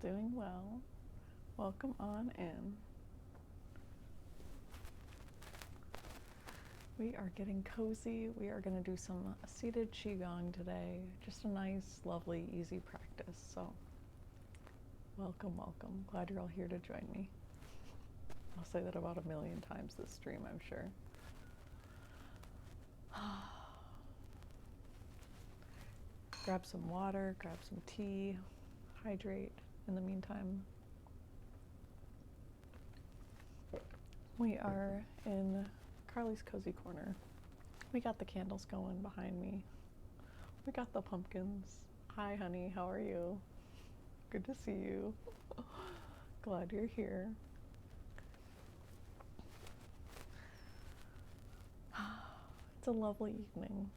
Doing well. Welcome on in. We are getting cozy. We are going to do some seated Qigong today. Just a nice, lovely, easy practice. So, welcome, welcome. Glad you're all here to join me. I'll say that about 1,000,000 times this stream, I'm sure. Grab some water, grab some tea, hydrate in the meantime. We are in Carly's Cozy Corner. We got the candles going behind me. We got the pumpkins. Hi, honey, how are you? Good to see you. Glad you're here. It's a lovely evening.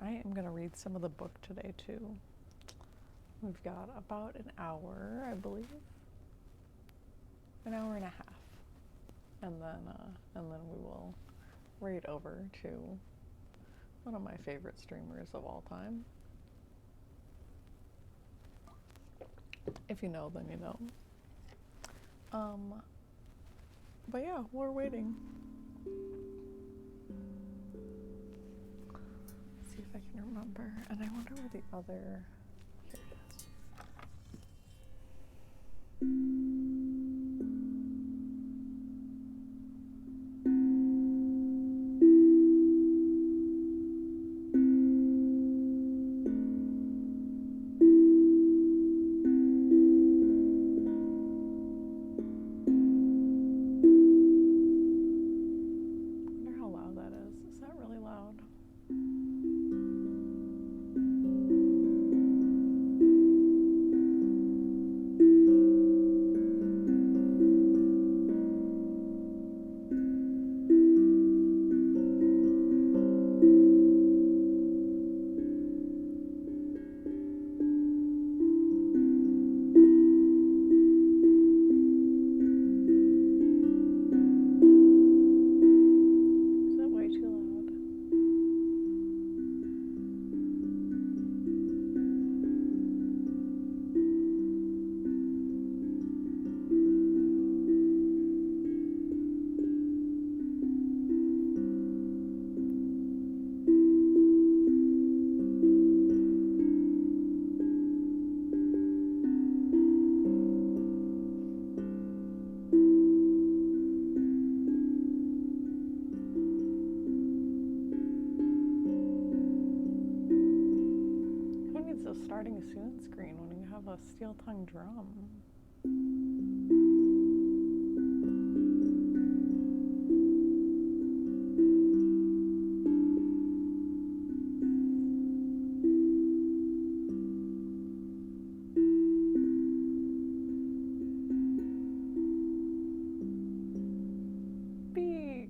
I am going to read some of the book today, too. We've got about an hour, I believe. An hour and a half. And then we will raid over to one of my favorite streamers of all time. If you know, then you know. But yeah, we're waiting. Let's see if I can remember. And I wonder where the other... Here it is. Starting soon screen when you have a steel tongue drum. Beat.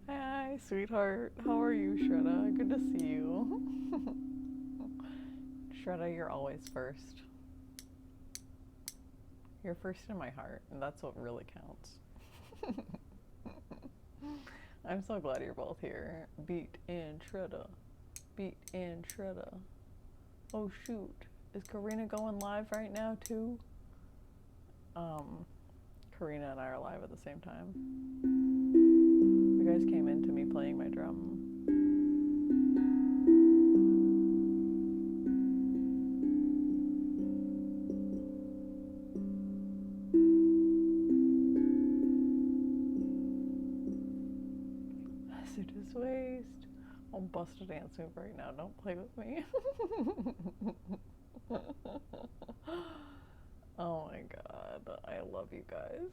Hi, sweetheart. How are you, Shredda? Good to see you. Shredda, you're always first. You're first in my heart, and that's what really counts. I'm so glad you're both here. Beat and Shredda. Beat and Shredda. Oh shoot. Is Karina going live right now too? Karina and I are live at the same time. You guys came into me playing my drum. Waist. I'll bust a dance move right now. Don't play with me. Oh my god. I love you guys.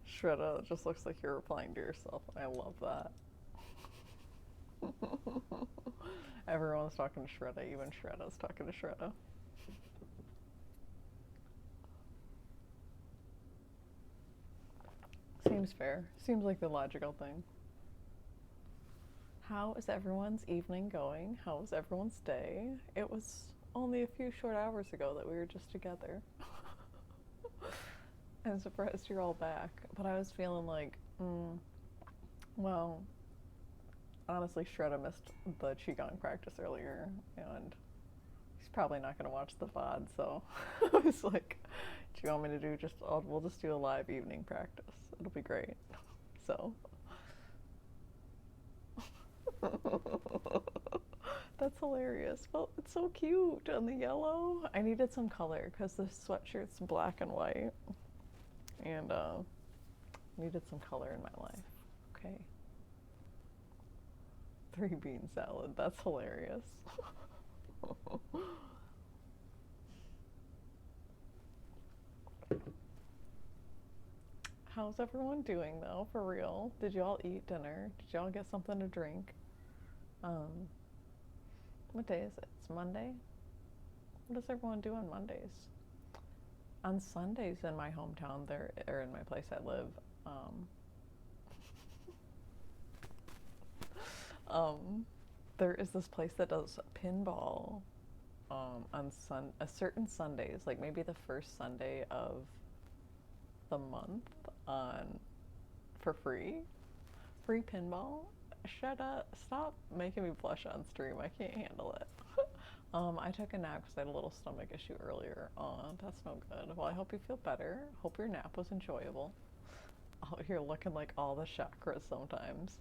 Shredda, it just looks like you're replying to yourself. I love that. Everyone's talking to Shredda, even Shredda's talking to Shredda. Seems fair. Seems like the logical thing. How is everyone's evening going? How was everyone's day? It was only a few short hours ago that we were just together. I'm surprised you're all back, but I was feeling like, well, honestly, Shredda missed the Qigong practice earlier, and he's probably not going to watch the VOD, so I was like, do you want me to do we'll just do a live evening practice. It'll be great. So. That's hilarious. Well, it's so cute on the yellow. I needed some color because the sweatshirt's black and white, and needed some color in my life. Okay. 3 bean salad. That's hilarious. How's everyone doing though, for real? Did y'all eat dinner? Did y'all get something to drink? What day is it? It's Monday? What does everyone do on Mondays? On Sundays in my hometown, or in my place I live, there is this place that does pinball on certain Sundays, like maybe the first Sunday of the month, for free pinball. Shut up, stop making me blush on stream. I can't handle it. I took a nap because I had a little stomach issue earlier. That's no good. Well, I hope you feel better. Hope your nap was enjoyable. Out here looking like all the chakras sometimes.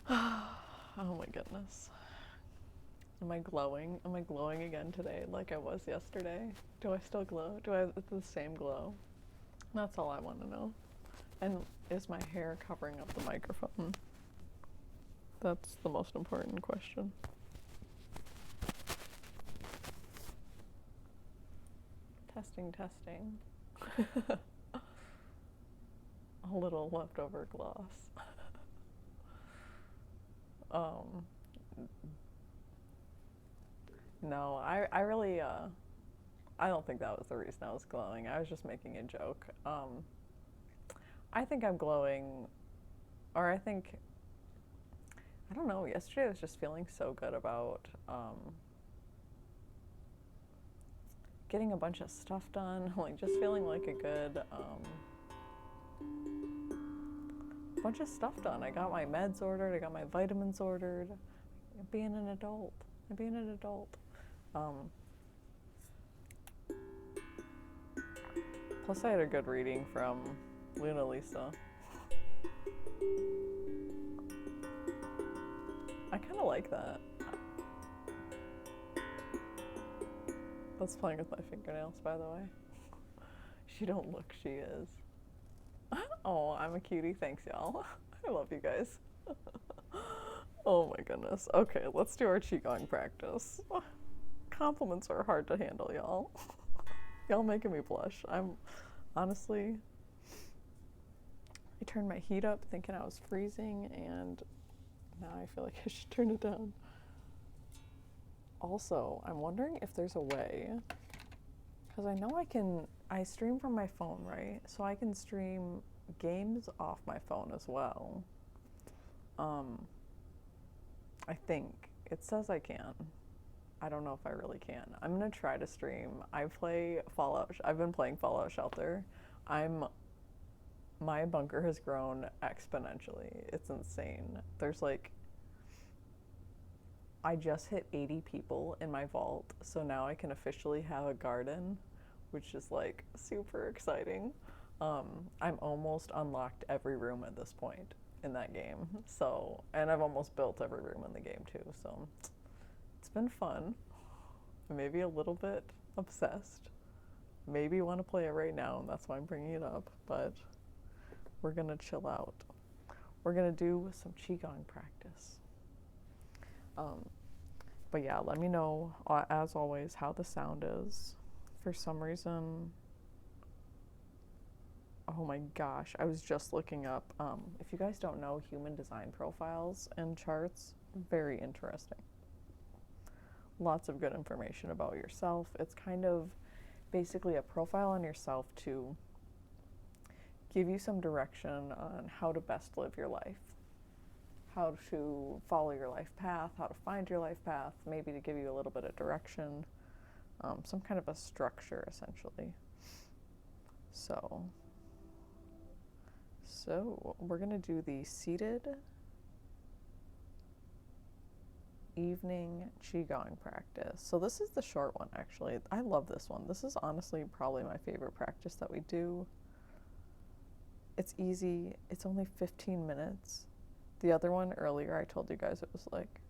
Oh my goodness. Am I glowing? Am I glowing again today like I was yesterday? Do I still glow? Do I have the same glow? That's all I want to know. And is my hair covering up the microphone? That's the most important question. Testing, testing. A little leftover gloss. No, I really, I don't think that was the reason I was glowing. I was just making a joke. I think I'm glowing, or I don't know, yesterday I was just feeling so good about getting a bunch of stuff done, like just feeling like a good bunch of stuff done. I got my meds ordered, I got my vitamins ordered. Being an adult. Plus I had a good reading from Luna Lisa. I kind of like that. That's playing with my fingernails, by the way. She don't look, she is. Oh, I'm a cutie. Thanks, y'all. I love you guys. Oh my goodness. Okay, let's do our Qigong practice. Compliments are hard to handle, y'all. Y'all making me blush. Honestly, I turned my heat up thinking I was freezing, and now I feel like I should turn it down. Also, I'm wondering if there's a way, because I know I stream from my phone, right? So I can stream games off my phone as well. I think. It says I can. I don't know if I really can. I'm gonna try to stream. I've been playing Fallout Shelter. My bunker has grown exponentially. It's insane. There's I just hit 80 people in my vault, so now I can officially have a garden, which is super exciting. I'm almost unlocked every room at this point in that game. So, and I've almost built every room in the game too. So it's been fun. Maybe a little bit obsessed. Maybe want to play it right now, and that's why I'm bringing it up. But we're gonna chill out. We're gonna do some Qigong practice. But yeah, let me know, as always, how the sound is. For some reason, oh my gosh, I was just looking up, if you guys don't know, human design profiles and charts, very interesting. Lots of good information about yourself. It's kind of basically a profile on yourself to give you some direction on how to best live your life, how to follow your life path, how to find your life path, maybe to give you a little bit of direction, some kind of a structure, essentially. So we're going to do the seated evening Qigong practice. So this is the short one, actually. I love this one. This is honestly probably my favorite practice that we do. It's easy. It's only 15 minutes. The other one earlier, I told you guys it was like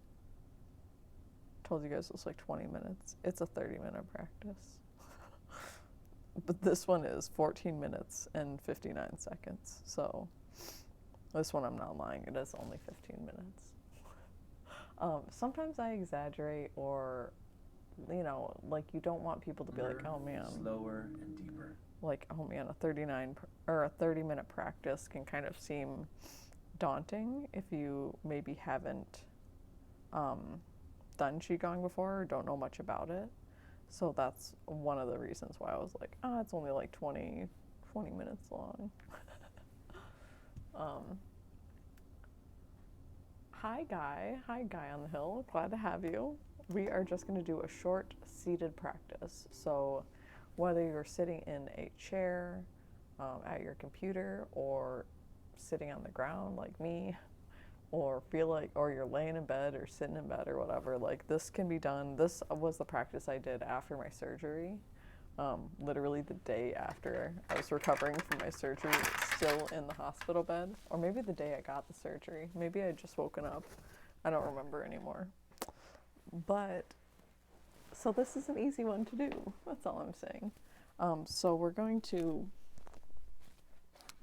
20 minutes. It's a 30-minute practice. But this one is 14 minutes and 59 seconds. So this one, I'm not lying, it is only 15 minutes. Sometimes I exaggerate, or, like, you don't want people to be like, oh man. Slower and deeper. Like, oh man, a 30-minute practice can kind of seem daunting if you maybe haven't done Qigong before or don't know much about it. So that's one of the reasons why I was like, it's only like 20 minutes long. Hi Guy on the hill, glad to have you. We are just going to do a short seated practice. So whether you're sitting in a chair at your computer, or sitting on the ground like me, or you're laying in bed or sitting in bed or whatever, like, this can be done. This was the practice I did after my surgery, literally the day after I was recovering from my surgery, still in the hospital bed, or maybe the day I got the surgery. Maybe I had just woken up. I don't remember anymore. But, so this is an easy one to do. That's all I'm saying. So we're going to,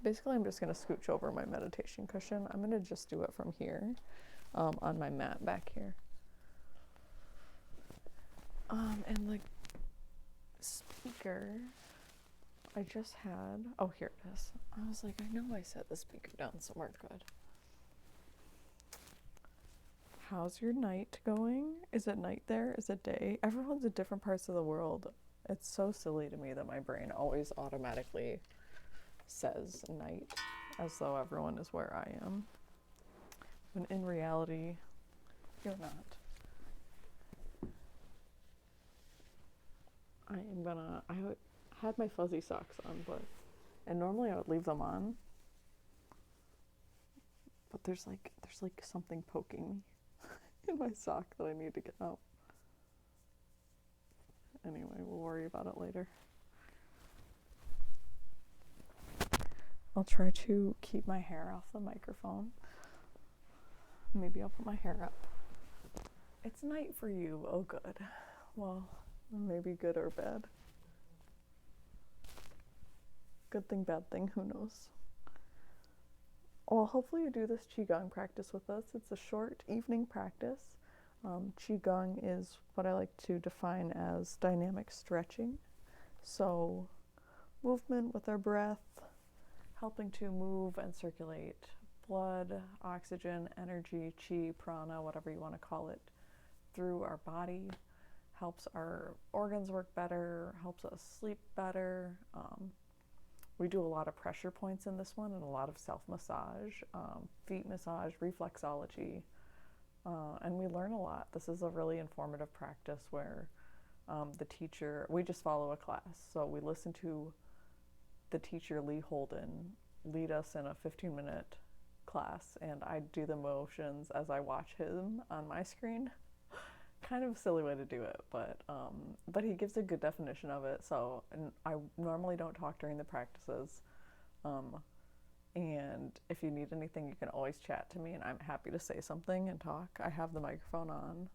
basically I'm just going to scooch over my meditation cushion. I'm going to just do it from here, on my mat back here. And the speaker I just had, oh, here it is. I was like, I know I set the speaker down somewhere good. How's your night going? Is it night there? Is it day? Everyone's in different parts of the world. It's so silly to me that my brain always automatically says night, as though everyone is where I am, when in reality, you're not. I had my fuzzy socks on, and normally I would leave them on, but there's like something poking me in my sock that I need to get out. Anyway, we'll worry about it later. I'll try to keep my hair off the microphone. Maybe I'll put my hair up. It's night for you. Oh, good. Well, maybe good or bad. Good thing, bad thing, who knows? Well, hopefully you do this Qigong practice with us. It's a short evening practice. Qigong is what I like to define as dynamic stretching. So, movement with our breath, helping to move and circulate blood, oxygen, energy, chi, prana, whatever you want to call it, through our body, helps our organs work better, helps us sleep better. We do a lot of pressure points in this one and a lot of self-massage, feet massage, reflexology, and we learn a lot. This is a really informative practice where the teacher, we just follow a class, so we listen to the teacher, Lee Holden, lead us in a 15-minute class, and I do the motions as I watch him on my screen. Kind of a silly way to do it, but he gives a good definition of it. So, and I normally don't talk during the practices, and if you need anything, you can always chat to me, and I'm happy to say something and talk. I have the microphone on,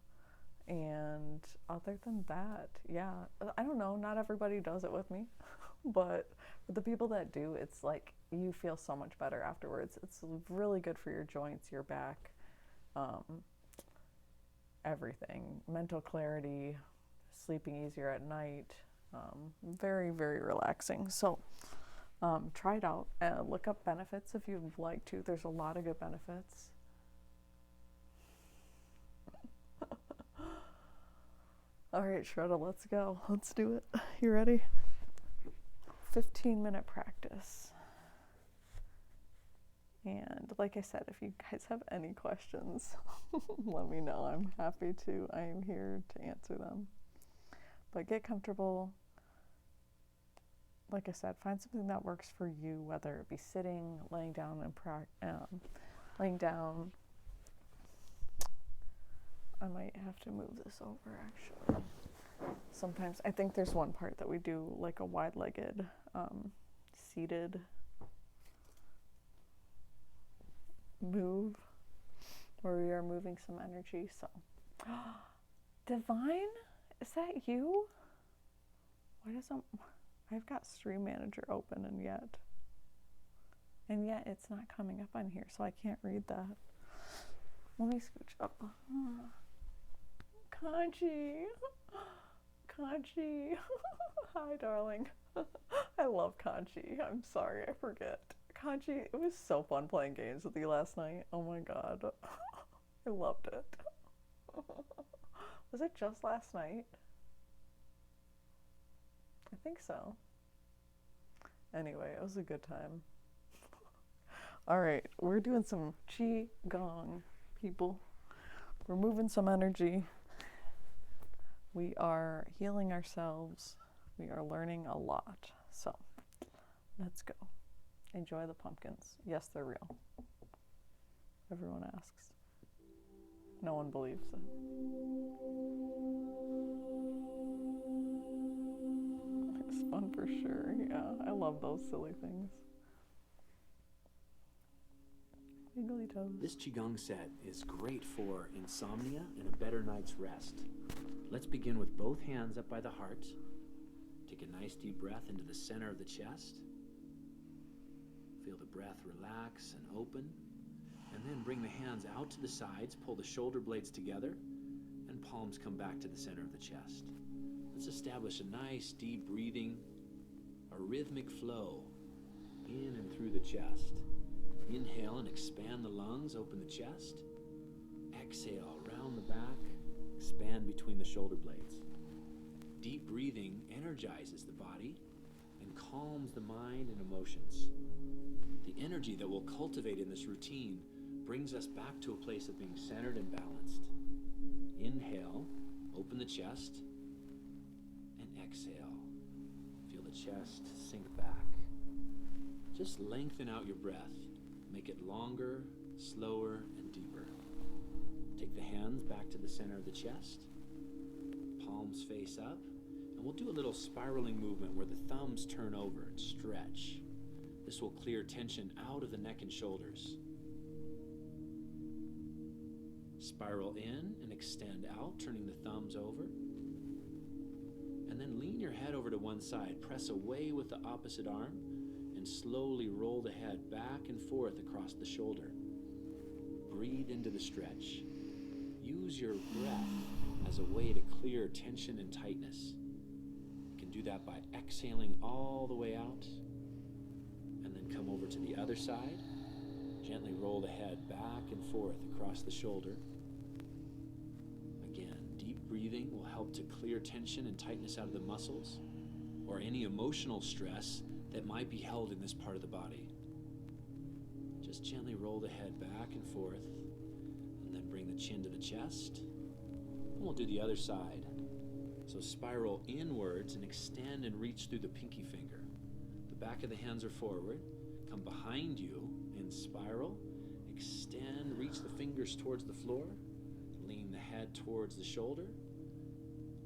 and other than that, yeah, I don't know, not everybody does it with me, but for the people that do, it's like you feel so much better afterwards. It's really good for your joints, your back, everything. Mental clarity, sleeping easier at night. Very, very relaxing. So try it out. Look up benefits if you'd like to. There's a lot of good benefits. All right, Shredda, let's go. Let's do it. You ready? 15-minute practice. And like I said, if you guys have any questions, let me know. I'm happy to. I am here to answer them. But get comfortable. Like I said, find something that works for you, whether it be sitting, laying down, laying down. I might have to move this over, actually. Sometimes, I think there's one part that we do like a wide-legged, seated move, where we are moving some energy. So, Divine, is that you? Why doesn't, I've got Stream Manager open and yet it's not coming up on here, so I can't read that. Let me scooch up. Kanchi, hi darling. I love Kanchi. I'm sorry, I forget. Kanchi, it was so fun playing games with you last night. Oh my god. I loved it. Was it just last night? I think so. Anyway, it was a good time. All right, we're doing some Qigong, people. We're moving some energy. We are healing ourselves. We are learning a lot. So, let's go. Enjoy the pumpkins. Yes, they're real. Everyone asks. No one believes it. It's fun for sure. Yeah, I love those silly things. Wiggly toes. This Qigong set is great for insomnia and a better night's rest. Let's begin with both hands up by the heart. Take a nice deep breath into the center of the chest. Feel the breath relax and open. And then bring the hands out to the sides, pull the shoulder blades together, and palms come back to the center of the chest. Let's establish a nice deep breathing, a rhythmic flow in and through the chest. Inhale and expand the lungs, open the chest. Exhale, round the back, expand between the shoulder blades. Deep breathing energizes the body and calms the mind and emotions. The energy that we'll cultivate in this routine brings us back to a place of being centered and balanced. Inhale, open the chest, and exhale. Feel the chest sink back. Just lengthen out your breath. Make it longer, slower, and deeper. Take the hands back to the center of the chest. Palms face up. And we'll do a little spiraling movement where the thumbs turn over and stretch. This will clear tension out of the neck and shoulders. Spiral in and extend out, turning the thumbs over. And then lean your head over to one side. Press away with the opposite arm and slowly roll the head back and forth across the shoulder. Breathe into the stretch. Use your breath as a way to clear tension and tightness. You can do that by exhaling all the way out. And then come over to the other side. Gently roll the head back and forth across the shoulder. Again, deep breathing will help to clear tension and tightness out of the muscles or any emotional stress that might be held in this part of the body. Just gently roll the head back and forth and then bring the chin to the chest. And we'll do the other side. So spiral inwards and extend and reach through the pinky finger. The back of the hands are forward. Come behind you and spiral. Extend, reach the fingers towards the floor. Lean the head towards the shoulder.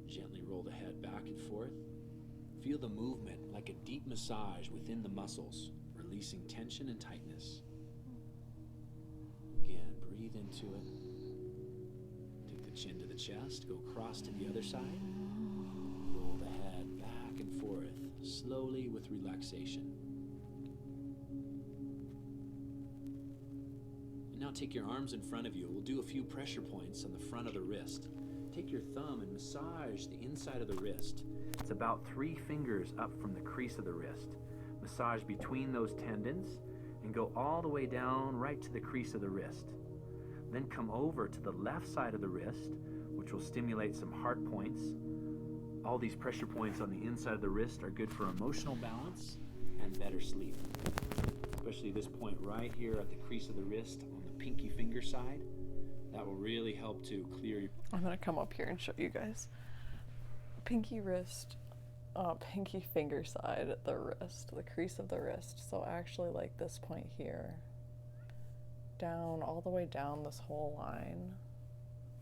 Gently roll the head back and forth. Feel the movement like a deep massage within the muscles, releasing tension and tightness. Again, breathe into it. Take the chin to the chest. Go across to the other side. Roll the head back and forth, slowly with relaxation. And now now take your arms in front of you. We'll do a few pressure points on the front of the wrist. Take your thumb and massage the inside of the wrist. It's about 3 fingers up from the crease of the wrist. Massage between those tendons and go all the way down right to the crease of the wrist. Then come over to the left side of the wrist, which will stimulate some heart points. All these pressure points on the inside of the wrist are good for emotional balance and better sleep. Especially this point right here at the crease of the wrist on the pinky finger side. That will really help to clear your... I'm gonna come up here and show you guys. Pinky wrist, pinky finger side at the wrist, the crease of the wrist. So actually like this point here, down, all the way down this whole line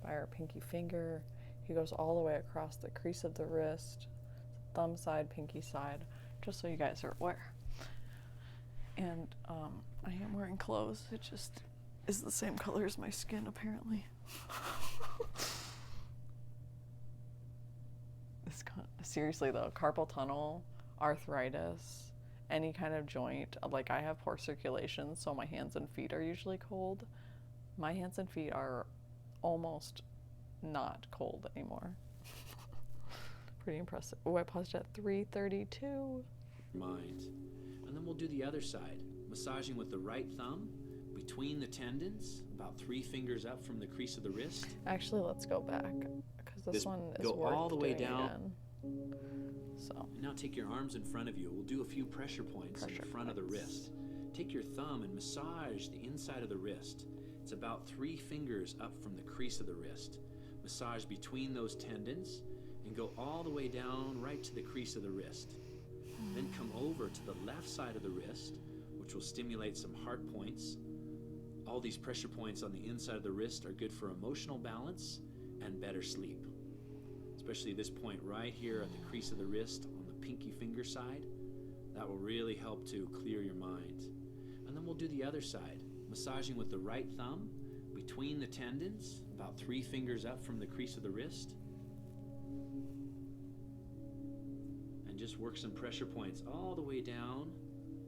by our pinky finger. He goes all the way across the crease of the wrist, thumb side, pinky side, just so you guys are aware. And I am wearing clothes. It just is the same color as my skin, apparently. Seriously though, carpal tunnel, arthritis, any kind of joint, like I have poor circulation, so my hands and feet are usually cold. My hands and feet are almost not cold anymore. Pretty impressive. Oh, I paused at 3:32. Mind. And then we'll do the other side, massaging with the right thumb between the tendons, about 3 fingers up from the crease of the wrist. Actually, let's go back because this one is go worth all the way doing down. again. So. And now take your arms in front of you. We'll do a few pressure points in the front of the wrist. Take your thumb and massage the inside of the wrist. It's about 3 fingers up from the crease of the wrist. Massage between those tendons and go all the way down right to the crease of the wrist. Then come over to the left side of the wrist, which will stimulate some heart points. All these pressure points on the inside of the wrist are good for emotional balance and better sleep. Especially this point right here at the crease of the wrist on the pinky finger side. That will really help to clear your mind. And then we'll do the other side, massaging with the right thumb between the tendons, about 3 fingers up from the crease of the wrist. And just work some pressure points all the way down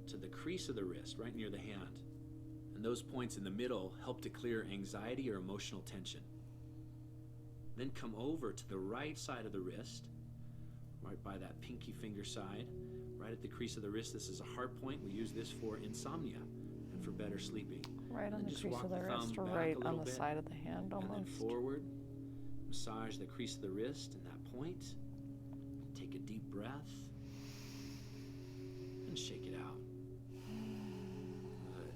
to the crease of the wrist, right near the hand. And those points in the middle help to clear anxiety or emotional tension. Then come over to the right side of the wrist, right by that pinky finger side, right at the crease of the wrist. This is a heart point. We use this for insomnia and for better sleeping. Right on the crease of the wrist, or right on the side of the hand almost. And then forward, massage the crease of the wrist and that point. Take a deep breath and shake it out. Good.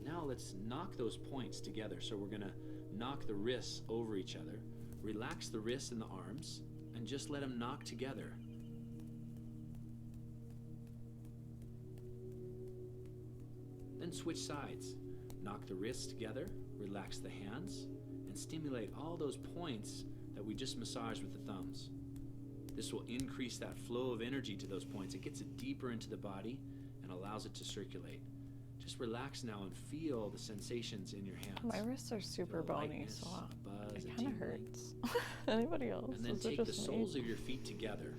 Now let's knock those points together. So we're going to knock the wrists over each other. Relax the wrists and the arms and just let them knock together. Then switch sides. Knock the wrists together, relax the hands, and stimulate all those points that we just massaged with the thumbs. This will increase that flow of energy to those points. It gets it deeper into the body and allows it to circulate. Just relax now and feel the sensations in your hands. My wrists are super bony, so it kind of hurts. Anybody else? And then take the soles of your feet together,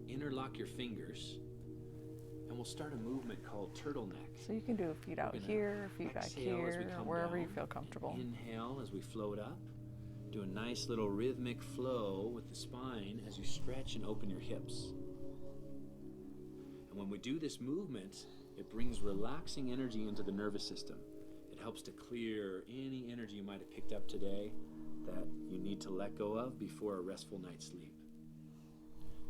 interlock your fingers, and we'll start a movement called turtleneck. So you can do feet out here, feet back here, wherever you feel comfortable. Inhale as we float up. Do a nice little rhythmic flow with the spine as you stretch and open your hips. And when we do this movement, it brings relaxing energy into the nervous system. It helps to clear any energy you might have picked up today that you need to let go of before a restful night's sleep.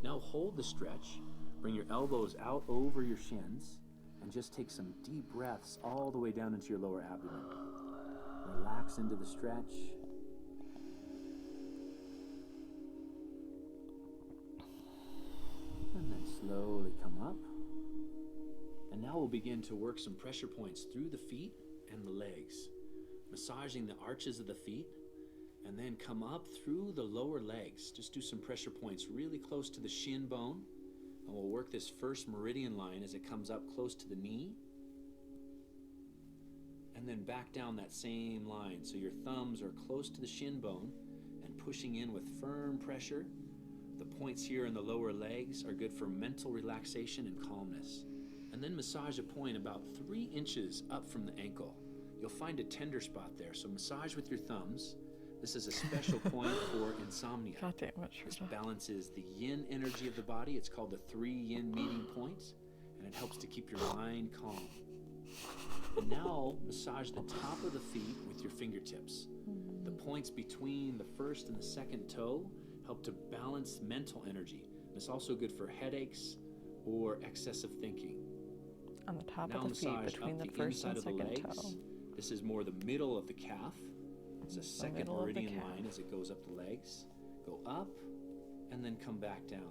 Now hold the stretch. Bring your elbows out over your shins and just take some deep breaths all the way down into your lower abdomen. Relax into the stretch. And then slowly come up. And now we'll begin to work some pressure points through the feet and the legs, massaging the arches of the feet, and then come up through the lower legs. Just do some pressure points really close to the shin bone, and we'll work this first meridian line as it comes up close to the knee, and then back down that same line. So your thumbs are close to the shin bone and pushing in with firm pressure. The points here in the lower legs are good for mental relaxation and calmness. And then massage a point about 3 inches up from the ankle. you'll find a tender spot there. So massage with your thumbs. This is a special point for insomnia. God damn it, This Shraddha. balances the yin energy of the body. It's called the 3 yin meeting points, and it helps to keep your mind calm. And now massage the top of the feet with your fingertips. The points between the first and the second toe help to balance mental energy. And it's also good for headaches or excessive thinking. On the top Now of the feet, massage between up the the first inside and of the second legs. toe. This is more the middle of the calf. It's a second middle of the meridian calf. line as it goes up the legs. Go up and then come back down.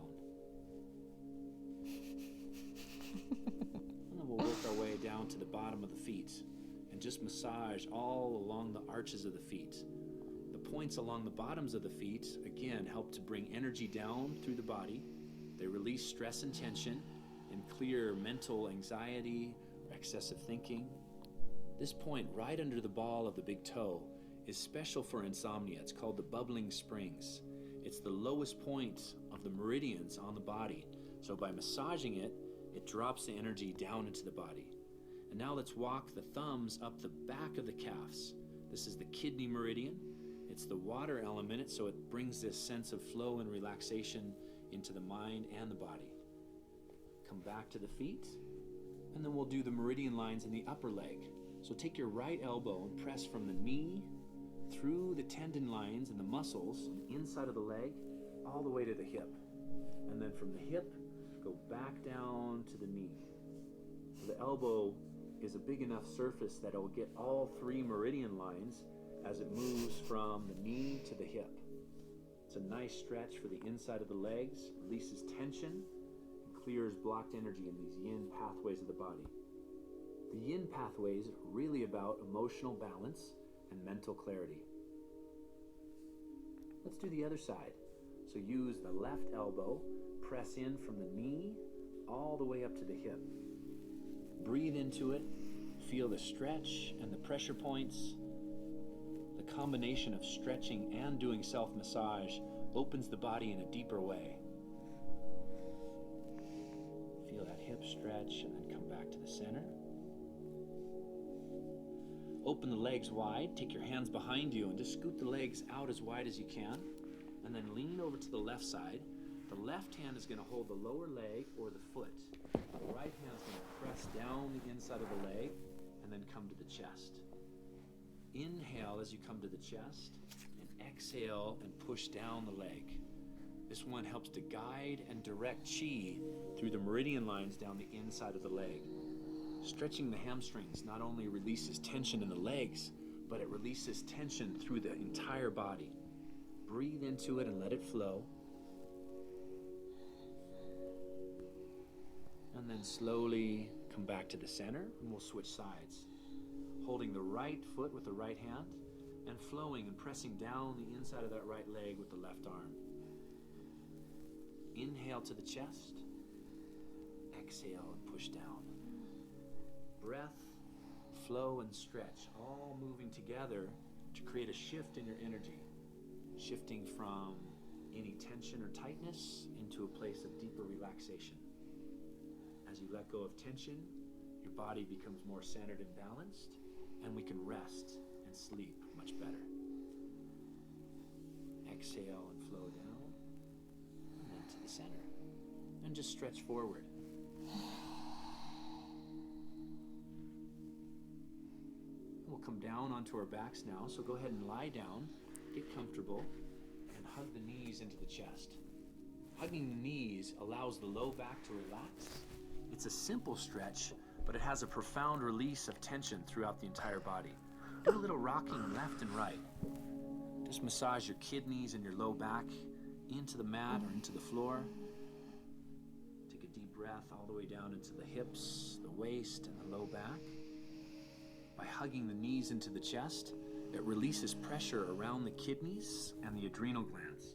And then we'll work our way down to the bottom of the feet and just massage all along the arches of the feet. The points along the bottoms of the feet, again, help to bring energy down through the body. They release stress and tension and clear mental anxiety or excessive thinking. This point right under the ball of the big toe is special for insomnia. It's called the bubbling springs. It's the lowest point of the meridians on the body. So by massaging it, it drops the energy down into the body. And now let's walk the thumbs up the back of the calves. This is the kidney meridian. It's the water element, so it brings this sense of flow and relaxation into the mind and the body. Come back to the feet, and then we'll do the meridian lines in the upper leg. So take your right elbow and press from the knee through the tendon lines and the muscles on the inside of the leg all the way to the hip. And then from the hip, go back down to the knee. So the elbow is a big enough surface that it will get all 3 meridian lines as it moves from the knee to the hip. It's a nice stretch for the inside of the legs, releases tension, and clears blocked energy in these yin pathways of the body. The yin pathways are really about emotional balance and mental clarity. Let's do the other side. So use the left elbow, press in from the knee all the way up to the hip. Breathe into it, feel the stretch and the pressure points. The combination of stretching and doing self-massage opens the body in a deeper way. Feel that hip stretch and then come back to the center. Open the legs wide, take your hands behind you and just scoot the legs out as wide as you can. And then lean over to the left side. The left hand is going to hold the lower leg or the foot. The right hand is going to press down the inside of the leg and then come to the chest. Inhale as you come to the chest and exhale and push down the leg. This one helps to guide and direct chi through the meridian lines down the inside of the leg. Stretching the hamstrings not only releases tension in the legs, but it releases tension through the entire body. Breathe into it and let it flow. And then slowly come back to the center and we'll switch sides. Holding the right foot with the right hand and flowing and pressing down the inside of that right leg with the left arm. Inhale to the chest. Exhale and push down. Breath, flow, and stretch, all moving together to create a shift in your energy. Shifting from any tension or tightness into a place of deeper relaxation. As you let go of tension, your body becomes more centered and balanced, and we can rest and sleep much better. Exhale and flow down, and then to the center. And just stretch forward. We'll come down onto our backs now, so go ahead and lie down, get comfortable, and hug the knees into the chest. Hugging the knees allows the low back to relax. It's a simple stretch, but it has a profound release of tension throughout the entire body. Do a little rocking left and right. Just massage your kidneys and your low back into the mat or into the floor. Take a deep breath all the way down into the hips, the waist, and the low back. By hugging the knees into the chest, it releases pressure around the kidneys and the adrenal glands.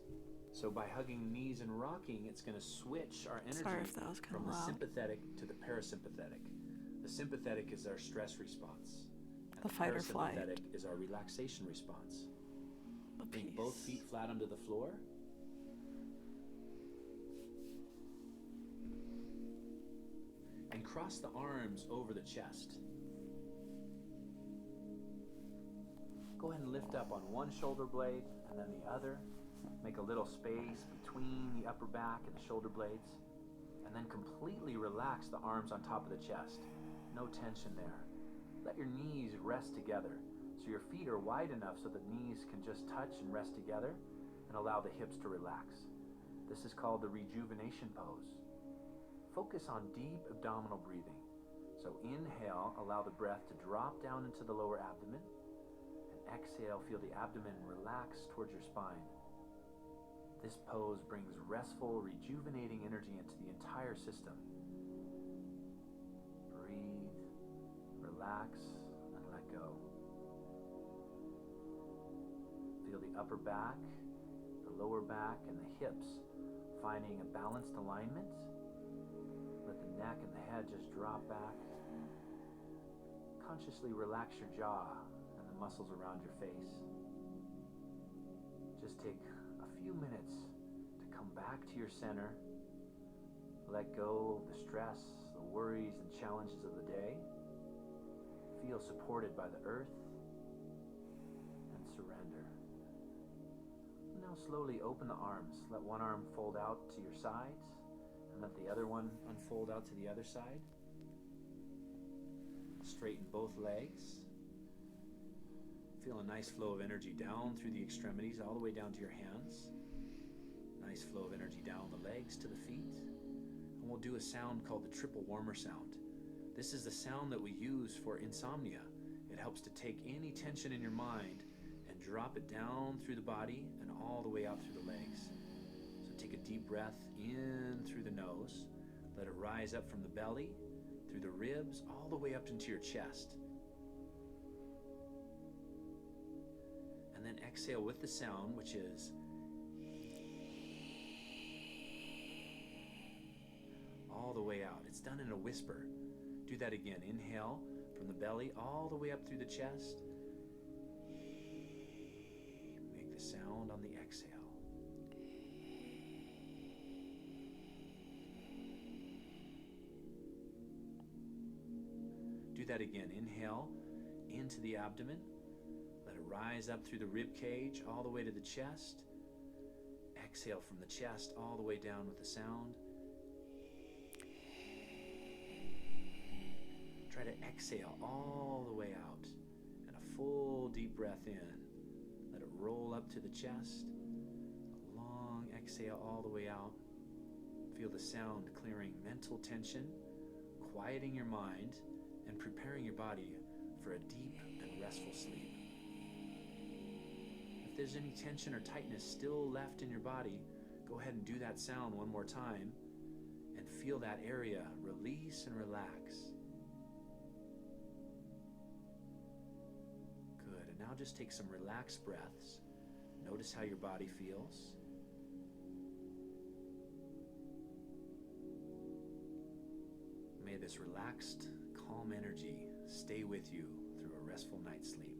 So by hugging the knees and rocking, it's going to switch our energy Sorry if that was kinda from the loud. sympathetic to the parasympathetic. The sympathetic is our stress response. And The fight or flight. parasympathetic is our relaxation response. The Bring peace. both feet flat onto the floor. And cross the arms over the chest. Go ahead and lift up on one shoulder blade and then the other. Make a little space between the upper back and the shoulder blades. And then completely relax the arms on top of the chest. No tension there. Let your knees rest together. So your feet are wide enough so the knees can just touch and rest together and allow the hips to relax. This is called the Rejuvenation Pose. Focus on deep abdominal breathing. So inhale, allow the breath to drop down into the lower abdomen. And exhale, feel the abdomen relax towards your spine. This pose brings restful, rejuvenating energy into the entire system. Breathe, relax, and let go. Feel the upper back, the lower back, and the hips finding a balanced alignment. Let the neck and the head just drop back. Consciously relax your jaw and the muscles around your face. Just take a few minutes to come back to your center. Let go of the stress, the worries, and challenges of the day. Feel supported by the earth and surrender. Now slowly open the arms. Let one arm fold out to your sides and let the other one unfold out to the other side. Straighten both legs. Feel a nice flow of energy down through the extremities all the way down to your hands. Nice flow of energy down the legs to the feet. And we'll do a sound called the triple warmer sound. This is the sound that we use for insomnia. It helps to take any tension in your mind and drop it down through the body and all the way out through the legs. So take a deep breath in through the nose. Let it rise up from the belly, through the ribs, all the way up into your chest. And then exhale with the sound, which is all the way out. It's done in a whisper. Do that again. Inhale from the belly all the way up through the chest. Make the sound on the exhale. Do that again. Inhale into the abdomen. Let it rise up through the rib cage all the way to the chest. Exhale from the chest all the way down with the sound. Try to exhale all the way out and a full deep breath in. Let it roll up to the chest. A long exhale all the way out. Feel the sound clearing mental tension, quieting your mind, and preparing your body for a deep and restful sleep. If there's any tension or tightness still left in your body, go ahead and do that sound one more time and feel that area release and relax. Good, and now just take some relaxed breaths. Notice how your body feels. May this relaxed, calm energy stay with you through a restful night's sleep.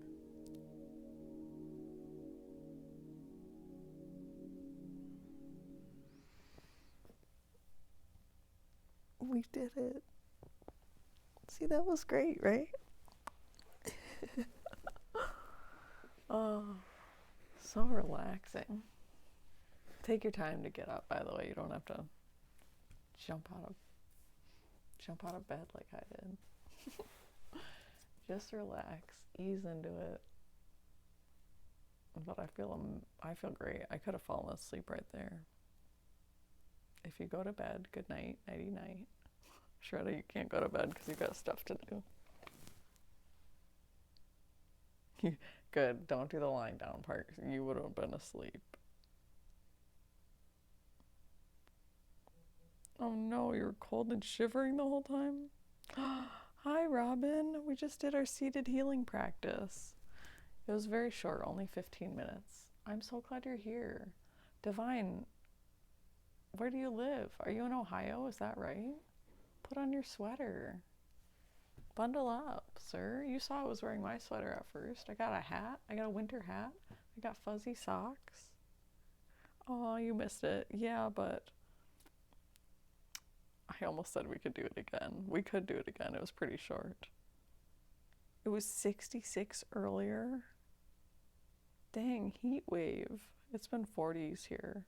We did it. See, that was great, right? Oh, so relaxing. Take your time to get up, by the way. You don't have to jump out of bed like I did. Just relax, ease into it. But I feel great. I could have fallen asleep right there. If you go to bed, good night, nighty night. Shredda, you can't go to bed because you got stuff to do. Good, don't do the lying down part. You would have been asleep. Oh no, you were cold and shivering the whole time? Hi, Robin. We just did our seated healing practice. It was very short, only 15 minutes. I'm so glad you're here. Divine, where do you live? Are you in Ohio? Is that right? Put on your sweater. Bundle up, sir. You saw I was wearing my sweater at first. I got a hat. I got a winter hat. I got fuzzy socks. Oh, you missed it. Yeah, but I almost said we could do it again. We could do it again. It was pretty short. It was 66 earlier. Dang, heat wave. It's been 40s here.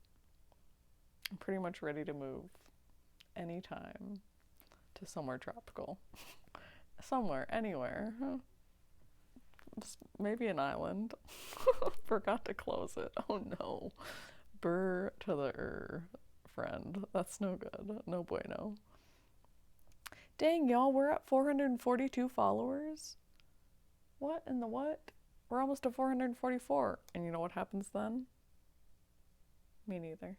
I'm pretty much ready to move anytime to somewhere tropical. Somewhere, anywhere. Just maybe an island. Forgot to close it. Oh no. Burr to the friend. That's no good. No bueno. Dang, y'all, we're at 442 followers. What in the what? We're almost to 444. And you know what happens then? Me neither.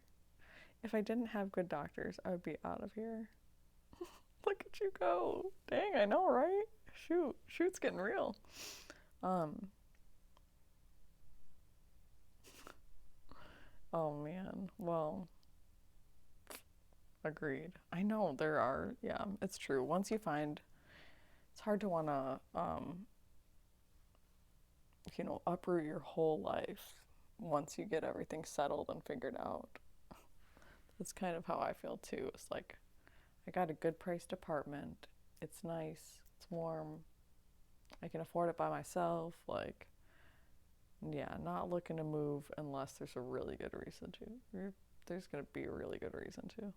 If I didn't have good doctors, I would be out of here. Look at you go. Dang, I know, right? Shoot's getting real. Oh man, well, agreed. I know there are, yeah, it's true. Once you find, it's hard to want to, uproot your whole life once you get everything settled and figured out. That's kind of how I feel too. It's like, I got a good priced apartment. It's nice. It's warm. I can afford it by myself. Like, yeah, not looking to move unless there's a really good reason to. There's going to be a really good reason to.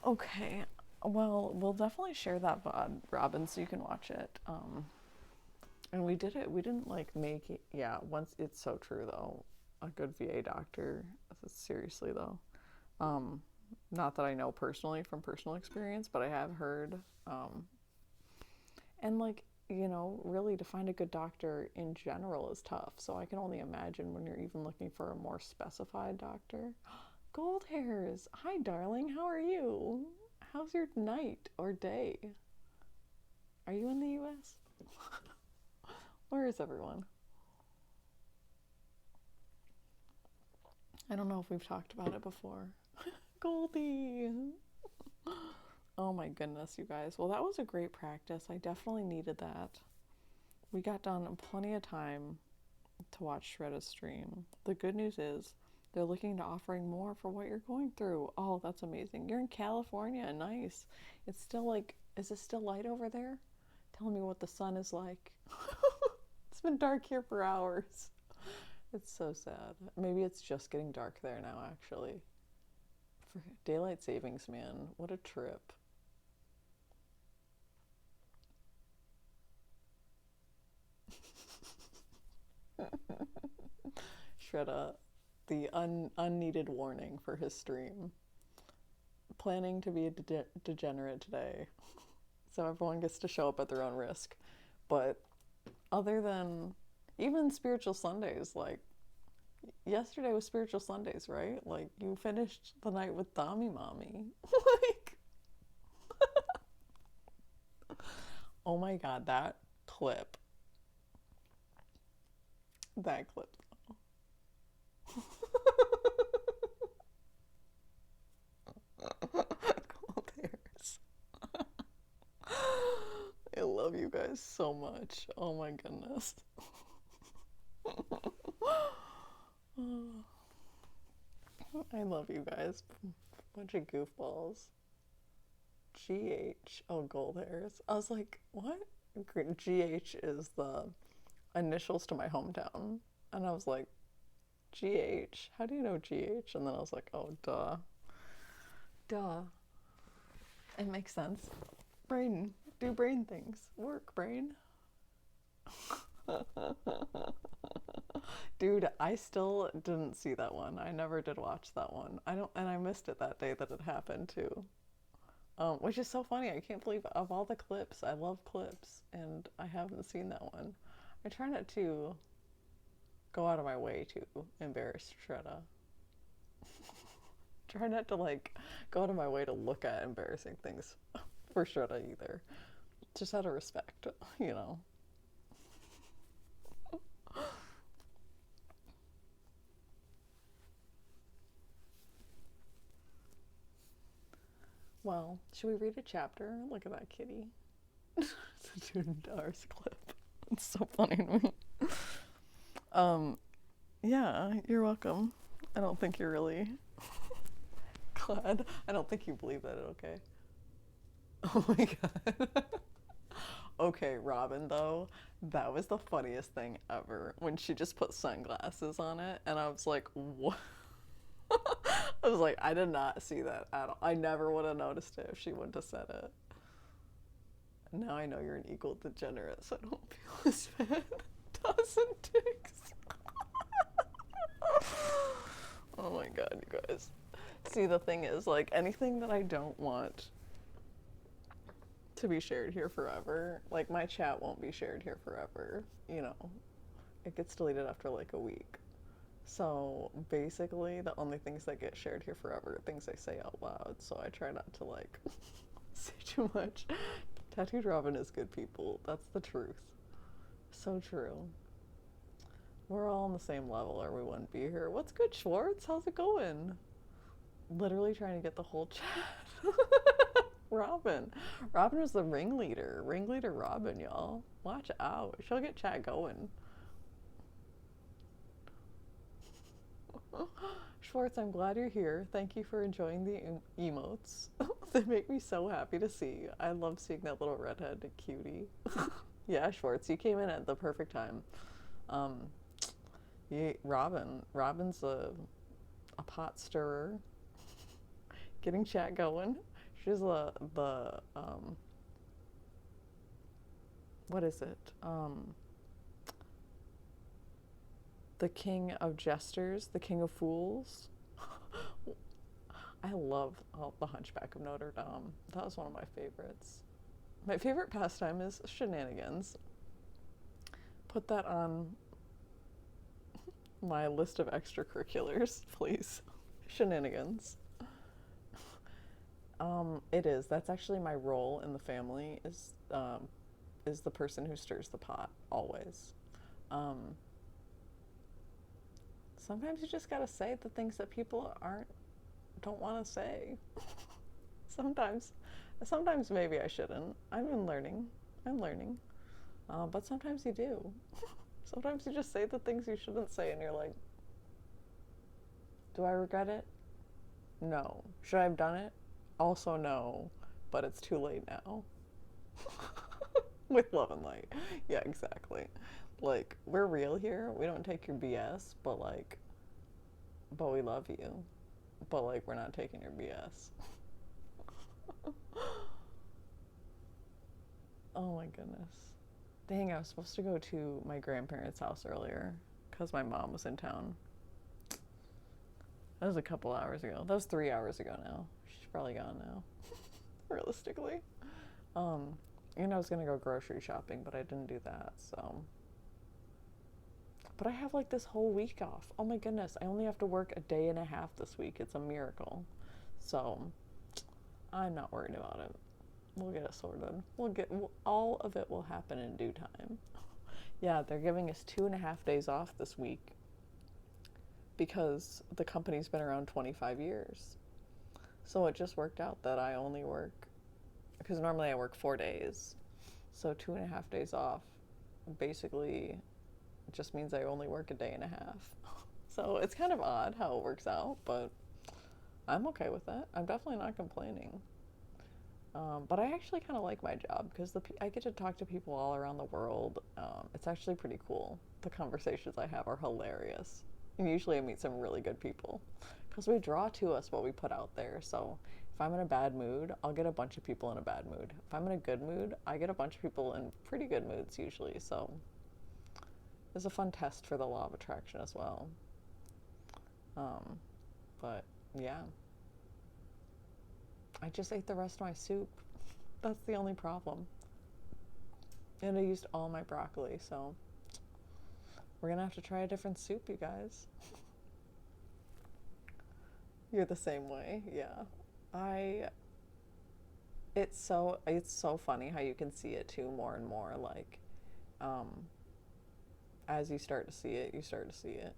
Okay. Well, we'll definitely share that VOD, Robin, so you can watch it. And we did it. We didn't like make it. Yeah, once it's so true though. A good VA doctor. Seriously though. Not that I know personally from personal experience, but I have heard. And like, really to find a good doctor in general is tough. So I can only imagine when you're even looking for a more specified doctor. Gold hairs. Hi, darling. How are you? How's your night or day? Are you in the US? Where is everyone? I don't know if we've talked about it before. Goldie. Oh my goodness, you guys. Well, that was a great practice. I definitely needed that. We got done in plenty of time to watch Shredda's stream. The good news is they're looking to offering more for what you're going through. Oh, that's amazing. You're in California. Nice. It's still like, is it still light over there? Tell me what the sun is like. It's been dark here for hours. It's so sad. Maybe it's just getting dark there now, actually. For daylight savings, man. What a trip. Shredda, the unneeded warning for his stream. Planning to be a degenerate today. So everyone gets to show up at their own risk. But other than even Spiritual Sundays, like, yesterday was Spiritual Sundays, right? Like, you finished the night with Dami Mommy. Like, oh my god, that clip. That clip, though. Cold hairs. I love you guys so much. Oh my goodness. I love you guys. Bunch of goofballs. GH. Oh, gold hairs. I was like, what? GH is the initials to my hometown. And I was like, GH? How do you know GH? And then I was like, oh, duh. Duh. It makes sense. Brain. Do brain things. Work, brain. Dude, I still didn't see that one. I never did watch that one. And I missed it that day that it happened too. Which is so funny. I can't believe of all the clips, I love clips, and I haven't seen that one. I try not to go out of my way to embarrass Shredda. Try not to like go out of my way to look at embarrassing things for Shredda either. Just out of respect, you know. Well, should we read a chapter? Look at that kitty. It's a $2 clip. It's so funny to me. Yeah, you're welcome. I don't think you're really glad. I don't think you believe that, okay? Oh my god. Okay, Robin, though, that was the funniest thing ever when she just put sunglasses on it, and I was like, what? I was like, I did not see that at all. I never would have noticed it if she wouldn't have said it. Now I know you're an equal degenerate, so I don't feel as bad. Doesn't dicks. Oh my god, you guys. See, the thing is, like, anything that I don't want to be shared here forever, like, my chat won't be shared here forever, you know. It gets deleted after, like, a week. So, basically, the only things that get shared here forever are things I say out loud, so I try not to, like, say too much. Tattooed Robin is good people. That's the truth. So true. We're all on the same level or we wouldn't be here. What's good, Schwartz? How's it going? Literally trying to get the whole chat. Robin. Robin is the ringleader. Ringleader Robin, y'all. Watch out. She'll get chat going. Schwartz, I'm glad you're here. Thank you for enjoying the emotes. They make me so happy to see. I love seeing that little redhead cutie. Yeah, Schwartz, you came in at the perfect time. Yeah, Robin's a pot stirrer, getting chat going. She's the what is it? The king of jesters, the king of fools. I love the Hunchback of Notre Dame. That was one of my favorites. My favorite pastime is shenanigans. Put that on my list of extracurriculars, please. Shenanigans. It is. That's actually my role in the family. Is the person who stirs the pot always. Sometimes you just gotta say the things that people don't want to say. Sometimes maybe I shouldn't. I'm learning. But sometimes you do. Sometimes you just say the things you shouldn't say, and you're like, do I regret it? No. Should I have done it? Also no. But it's too late now. With love and light. Yeah, exactly. Like, we're real here. We don't take your BS, but we love you. But like, we're not taking your BS. Oh my goodness. Dang, I was supposed to go to my grandparents' house earlier because my mom was in town. That was a couple hours ago. That was 3 hours ago now. She's probably gone now, realistically. And I was gonna go grocery shopping, but I didn't do that, so. But I have like this whole week off. Oh my goodness, I only have to work a day and a half this week. It's a miracle. So, I'm not worried about it. We'll get it sorted. All of it will happen in due time. Yeah, they're giving us 2.5 days off this week because the company's been around 25 years. So it just worked out that I only work, because normally I work 4 days. So 2.5 days off basically just means I only work a day and a half. So it's kind of odd how it works out, but I'm okay with it. I'm definitely not complaining. But I actually kind of like my job because I get to talk to people all around the world. It's actually pretty cool. The conversations I have are hilarious. And usually I meet some really good people because we draw to us what we put out there. So if I'm in a bad mood, I'll get a bunch of people in a bad mood. If I'm in a good mood, I get a bunch of people in pretty good moods usually. So it's a fun test for the law of attraction as well. But yeah. I just ate the rest of my soup. That's the only problem. And I used all my broccoli, so we're gonna have to try a different soup, you guys. You're the same way, yeah. It's so funny how you can see it too more and more, like, as you start to see it,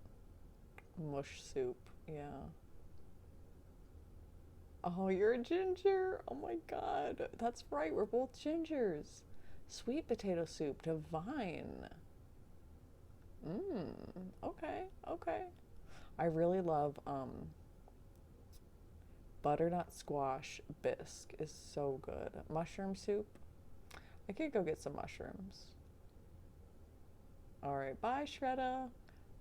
Mush soup, yeah. Oh, you're a ginger. Oh my god. That's right, we're both gingers. Sweet potato soup, divine. Okay. I really love butternut squash bisque is so good. Mushroom soup. I could go get some mushrooms. All right, bye, Shredda.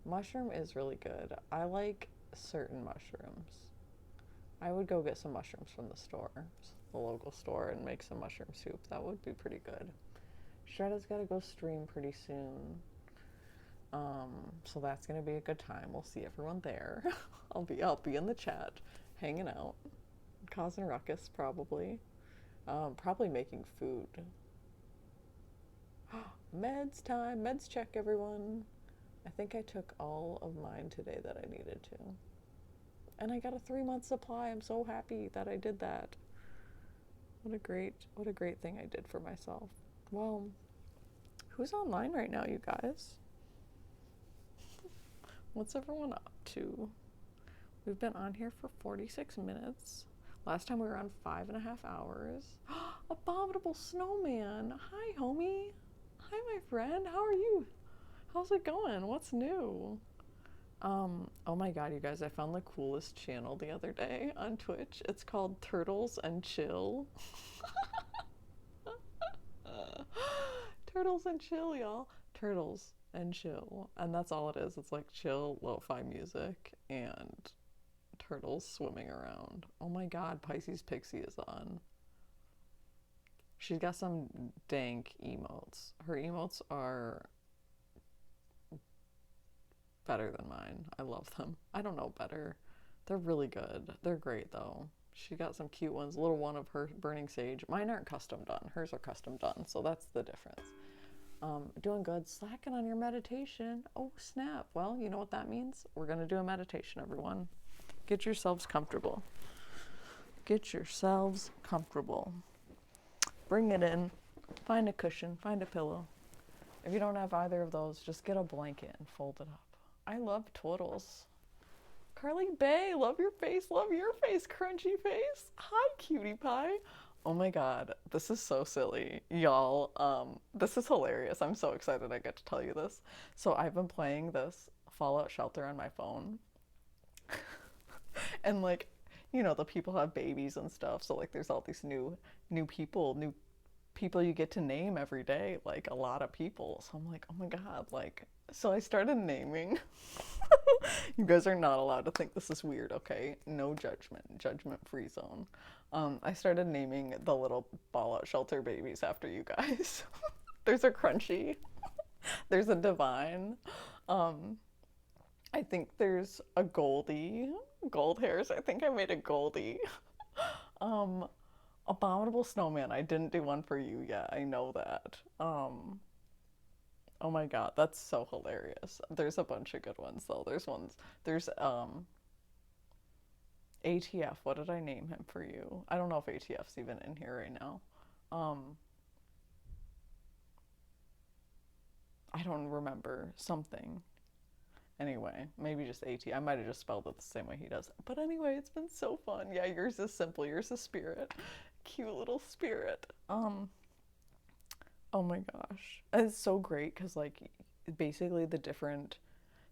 Mushroom is really good. I like certain mushrooms. I would go get some mushrooms from the store, the local store, and make some mushroom soup. That would be pretty good. Shredda's got to go stream pretty soon. So that's gonna be a good time. We'll see everyone there. I'll be in the chat, hanging out, causing ruckus probably. Probably making food. Meds time. Meds check, everyone. I think I took all of mine today that I needed to. And I got a 3-month supply. I'm so happy that I did that. What a great thing I did for myself. Well, who's online right now, you guys? What's everyone up to? We've been on here for 46 minutes. Last time we were on 5.5 hours. Abominable Snowman. Hi, homie. Hi, my friend. How are you? How's it going? What's new? Oh my god, you guys, I found the coolest channel the other day on Twitch. It's called Turtles and Chill. Turtles and Chill, y'all. Turtles and Chill. And that's all it is. It's like chill lo-fi music and turtles swimming around. Oh my god, Pisces Pixie is on. She's got some dank emotes. Her emotes are better than mine. I love them. I don't know better. They're really good. They're great though. She got some cute ones. A little one of her burning sage. Mine aren't custom done. Hers are custom done. So that's the difference. Doing good. Slacking on your meditation. Oh, snap. Well, you know what that means? We're going to do a meditation, everyone. Get yourselves comfortable. Get yourselves comfortable. Bring it in. Find a cushion. Find a pillow. If you don't have either of those, just get a blanket and fold it up. I love twiddles. Carly Bay, love your face, crunchy face. Hi, cutie pie. Oh my god, this is so silly. Y'all, this is hilarious. I'm so excited I get to tell you this. So I've been playing this Fallout Shelter on my phone. And like, you know, the people have babies and stuff. So like there's all these new people you get to name every day, like a lot of people. So I'm like, oh my god, like, so I started naming. You guys are not allowed to think this is weird, okay? No judgment free zone. I started naming the little Fallout Shelter babies after you guys. There's a Crunchy. There's a Divine. I think there's a Goldie. Gold hairs. I think I made a Goldie. Abominable Snowman. I didn't do one for you yet. I know that. Oh my god, that's so hilarious. There's a bunch of good ones though. There's ATF. What did I name him for you? I don't know if ATF's even in here right now. I don't remember. Something. Anyway, maybe just AT. I might have just spelled it the same way he does. But anyway, it's been so fun. Yeah, yours is simple. Yours is Spirit. Cute little Spirit. Oh my gosh. It's so great because like basically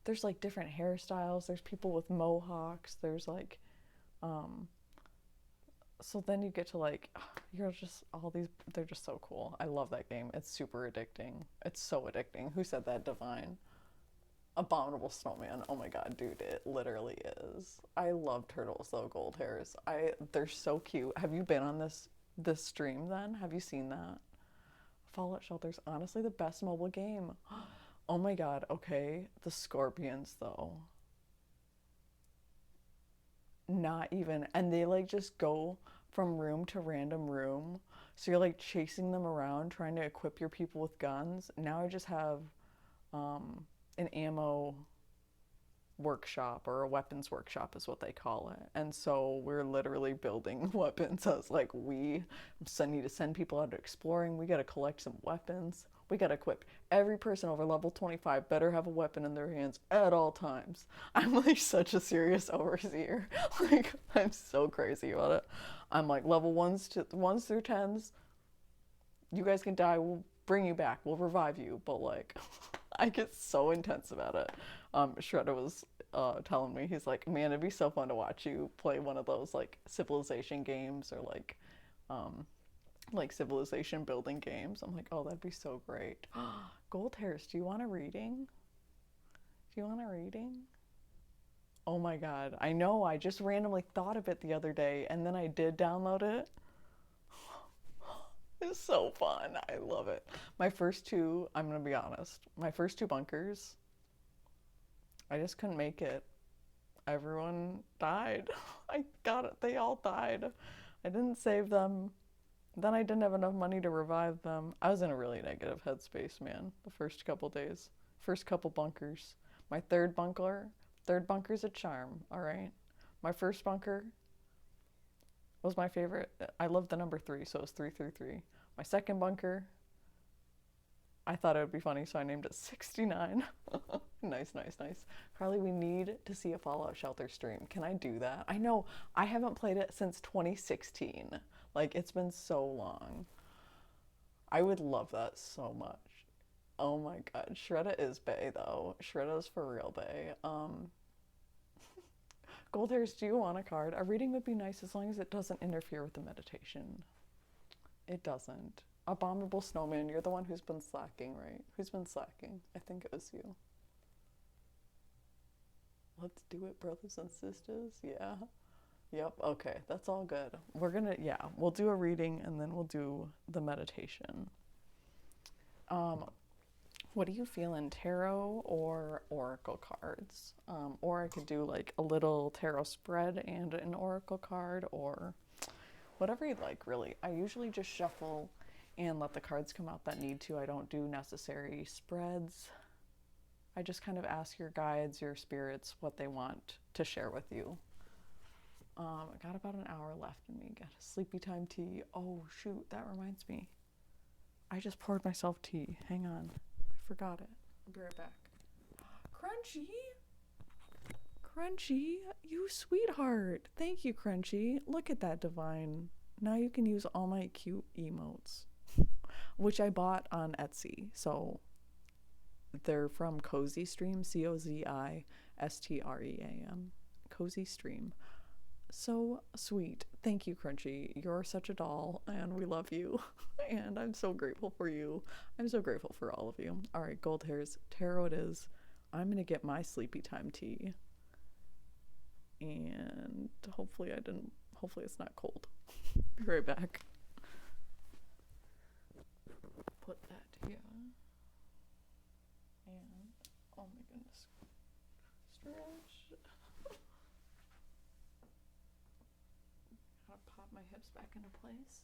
there's like different hairstyles. There's people with mohawks. There's like so then you get to like you're just all these, they're just so cool. I love that game. It's super addicting. It's so addicting. Who said that? Divine. Abominable Snowman. Oh my god, dude, it literally is. I love turtles though, gold hairs. They're so cute. Have you been on this stream then? Have you seen that? Fallout Shelter's honestly the best mobile game. Oh my god, okay. The scorpions though. Not even. And they like just go from room to random room. So you're like chasing them around trying to equip your people with guns. Now I just have an ammo workshop, or a weapons workshop is what they call it. And so we're literally building weapons. I was like, we need to send people out exploring. We got to collect some weapons. We got to equip every person over level 25 better have a weapon in their hands at all times. I'm like such a serious overseer. Like I'm so crazy about it. I'm like level 1s through 10s. You guys can die. We'll bring you back. We'll revive you. But like I get so intense about it. Shredder was telling me, he's like, man, it'd be so fun to watch you play one of those like civilization games or like like civilization building games. I'm like, oh, that'd be so great. Gold hairs, do you want a reading? Do you want a reading? Oh my god, I know, I just randomly thought of it the other day and then I did download it. It's so fun. I love it. My first two, I'm gonna be honest, my first two bunkers, I just couldn't make it. Everyone died. I got it. They all died. I didn't save them. Then I didn't have enough money to revive them. I was in a really negative headspace, man, the first couple days. First couple bunkers. My third bunker's a charm, all right? My first bunker was my favorite. I love the number 3, so it was 333. My second bunker, I thought it would be funny, so I named it 69. Nice, nice, nice. Carly, we need to see a Fallout Shelter stream. Can I do that? I know I haven't played it since 2016. Like, it's been so long. I would love that so much. Oh my god. Shredda is bae, though. Shredda's for real bae. Gold hairs, do you want a card? A reading would be nice as long as it doesn't interfere with the meditation. It doesn't. Abominable Snowman, you're the one who's been slacking, right? Who's been slacking? I think it was you. Let's do it, brothers and sisters. Yeah. Yep. Okay. That's all good. We're gonna, yeah, we'll do a reading and then we'll do the meditation. What do you feel in tarot or oracle cards? Or I could do like a little tarot spread and an oracle card, or whatever you'd like, really. I usually just shuffle and let the cards come out that need to. I don't do necessary spreads. I just kind of ask your guides, your spirits, what they want to share with you. I got about an hour left in me. Got a sleepy time tea. Oh, shoot, that reminds me. I just poured myself tea. Hang on. I forgot it. I'll be right back. Crunchy? Crunchy, you sweetheart. Thank you, Crunchy. Look at that, Divine. Now you can use all my cute emotes, which I bought on Etsy. So they're from Cozy Stream, COZISTREAM. Cozy Stream. So sweet. Thank you, Crunchy. You're such a doll, and we love you. And I'm so grateful for you. I'm so grateful for all of you. All right, gold hairs, tarot it is. I'm gonna get my sleepy time tea. And hopefully it's not cold. Be right back. Put that here. And, oh my goodness. Stretch. Gotta pop my hips back into place.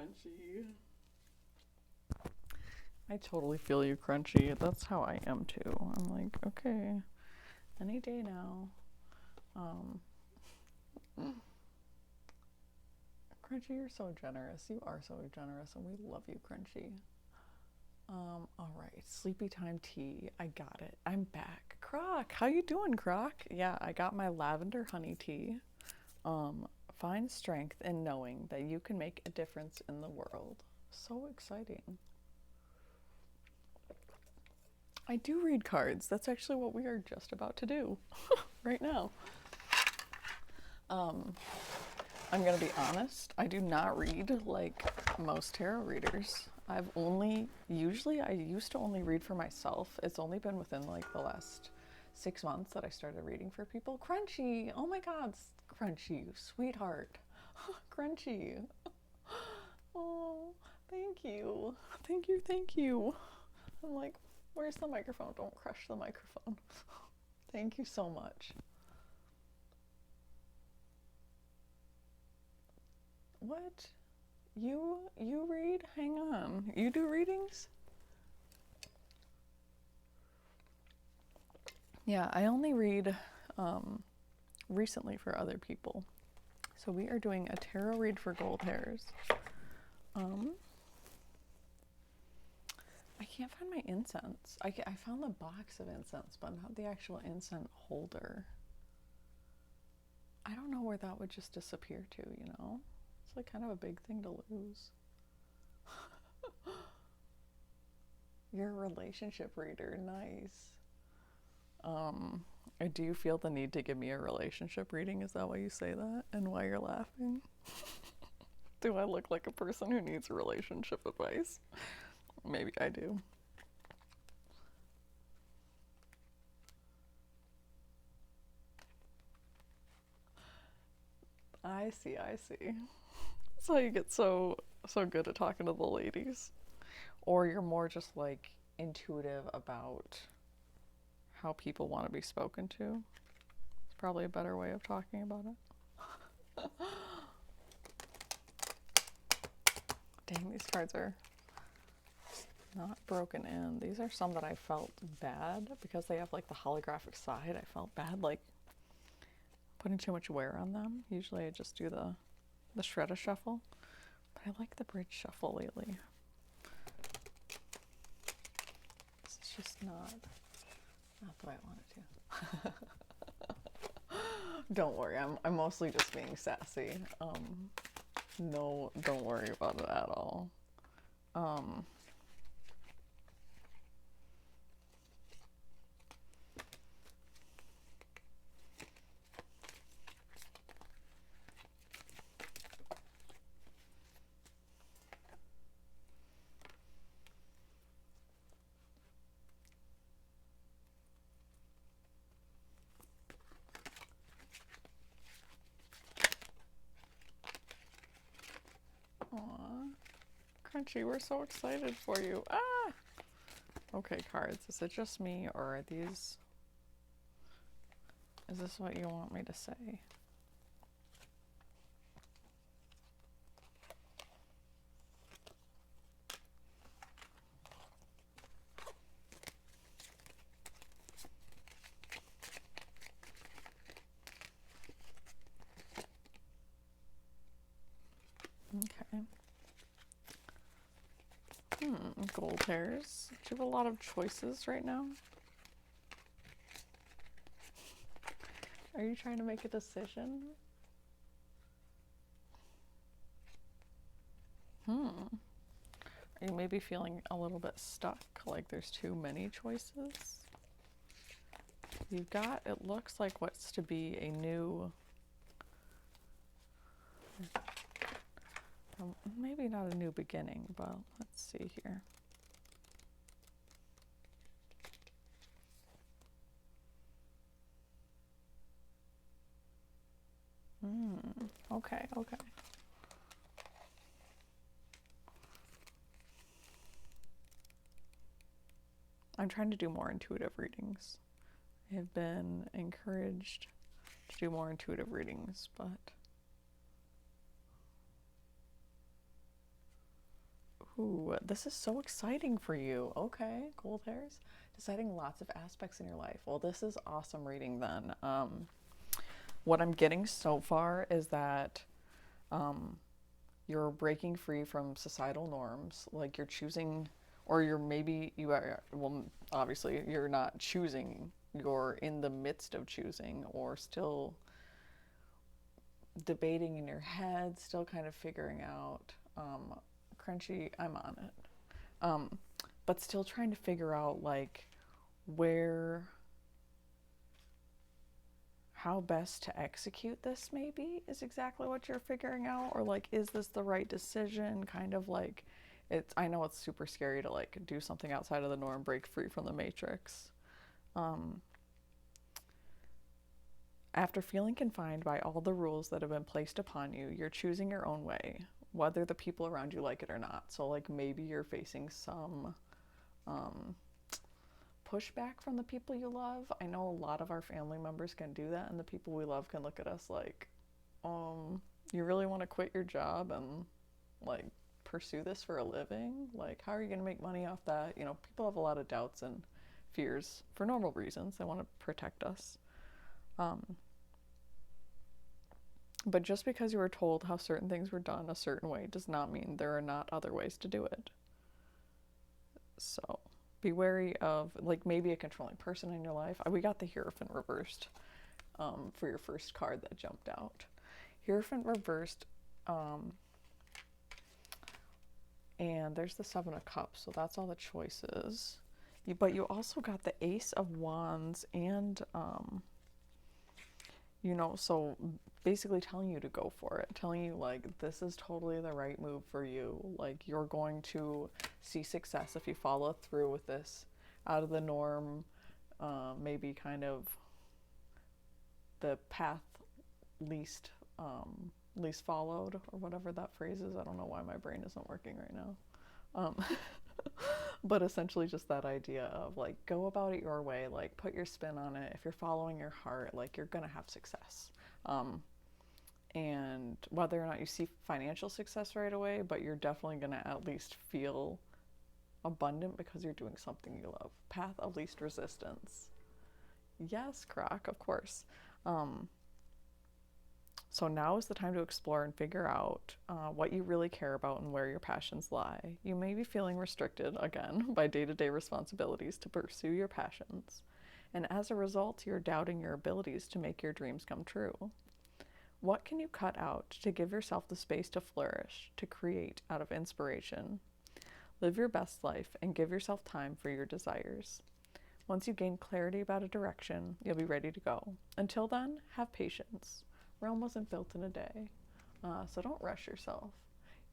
Crunchy. I totally feel you, Crunchy. That's how I am too. I'm like, okay, any day now. Crunchy, you're so generous. You are so generous, and we love you, Crunchy. All right, sleepy time tea. I got it. I'm back. Croc, how you doing, Croc? Yeah, I got my lavender honey tea. Find strength in knowing that you can make a difference in the world. So exciting. I do read cards. That's actually what we are just about to do right now. I'm gonna be honest, I do not read like most tarot readers. I used to only read for myself. It's only been within like the last 6 months that I started reading for people. Crunchy, oh my God, Crunchy, sweetheart, Crunchy. Oh, thank you. Thank you. I'm like, where's the microphone? Don't crush the microphone. Thank you so much. What? You read? Hang on. You do readings? Yeah, I only read recently for other people. So we are doing a tarot read for gold hairs. I can't find my incense. I found the box of incense, but not the actual incense holder. I don't know where that would just disappear to, you know? It's like kind of a big thing to lose. You're a relationship reader. Nice. Do you feel the need to give me a relationship reading? Is that why you say that? And why you're laughing? Do I look like a person who needs relationship advice? Maybe I do. I see. That's how you get so good at talking to the ladies. Or you're more just like intuitive about how people want to be spoken to. It's probably a better way of talking about it. Dang, these cards are not broken in. These are some that I felt bad because they have like the holographic side. I felt bad like putting too much wear on them. Usually I just do the shredder shuffle, but I like the bridge shuffle lately. This is just not the way I want it to. Don't worry, I'm mostly just being sassy. No, don't worry about it at all. Aw, Crunchy, we're so excited for you. Ah! Okay, cards, is it just me or are these... Is this what you want me to say? Okay. Gold hairs. Do you have a lot of choices right now? Are you trying to make a decision? Are you maybe feeling a little bit stuck, like there's too many choices? You've got, it looks like what's to be a new... maybe not a new beginning, but let's see here. Okay. I'm trying to do more intuitive readings. I have been encouraged to do more intuitive readings, but Ooh, this is so exciting for you. Okay, gold hairs. Deciding lots of aspects in your life. Well, this is awesome reading then. What I'm getting so far is that you're breaking free from societal norms. Like you're choosing, or you're maybe, you are, well, obviously you're not choosing. You're in the midst of choosing, or still debating in your head, still kind of figuring out. Crunchy, I'm on it. But still trying to figure out like how best to execute this maybe is exactly what you're figuring out, or like, is this the right decision? Kind of like, I know it's super scary to like do something outside of the norm, break free from the matrix. After feeling confined by all the rules that have been placed upon you, you're choosing your own way, whether the people around you like it or not. So like maybe you're facing some pushback from the people you love. I know a lot of our family members can do that, and the people we love can look at us like, you really want to quit your job and like pursue this for a living? Like, how are you going to make money off that? You know, people have a lot of doubts and fears for normal reasons. They want to protect us. But just because you were told how certain things were done a certain way does not mean there are not other ways to do it. So be wary of like maybe a controlling person in your life. We got the Hierophant reversed for your first card that jumped out. Hierophant reversed, and there's the Seven of Cups, so that's all the choices. But you also got the Ace of Wands and, so basically telling you to go for it, telling you like this is totally the right move for you. Like you're going to see success if you follow through with this out of the norm, maybe kind of the path least followed, or whatever that phrase is. I don't know why my brain isn't working right now. But essentially just that idea of like go about it your way, like put your spin on it. If you're following your heart, like you're gonna have success. And whether or not you see financial success right away, but you're definitely gonna at least feel abundant because you're doing something you love. Path of least resistance. Yes, Croc, of course. So now is the time to explore and figure out what you really care about and where your passions lie. You may be feeling restricted, again, by day-to-day responsibilities to pursue your passions. And as a result, you're doubting your abilities to make your dreams come true. What can you cut out to give yourself the space to flourish, to create out of inspiration? Live your best life and give yourself time for your desires. Once you gain clarity about a direction, you'll be ready to go. Until then, have patience. Rome wasn't built in a day, so don't rush yourself.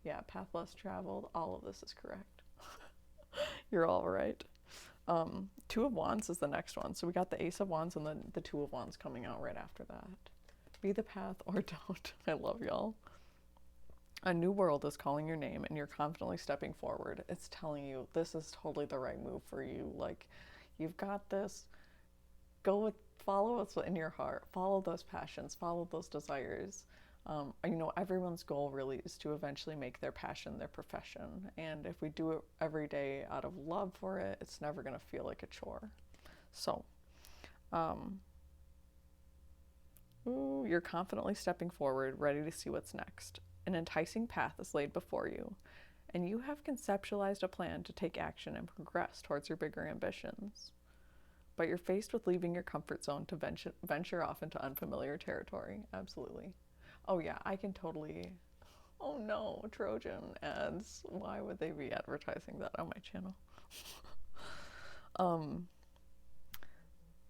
Yeah, path less traveled, all of this is correct. You're all right. Two of Wands is the next one. So we got the Ace of Wands and then the Two of Wands coming out right after that. Be the path or don't. I love y'all. A new world is calling your name and you're confidently stepping forward. It's telling you this is totally the right move for you. Like, you've got this. Follow what's in your heart. Follow those passions. Follow those desires. Everyone's goal really is to eventually make their passion their profession. And if we do it every day out of love for it, it's never going to feel like a chore. So, you're confidently stepping forward, ready to see what's next. An enticing path is laid before you, and you have conceptualized a plan to take action and progress towards your bigger ambitions. But you're faced with leaving your comfort zone to venture off into unfamiliar territory. Absolutely. Oh yeah, I can totally... Oh no, Trojan ads. Why would they be advertising that on my channel?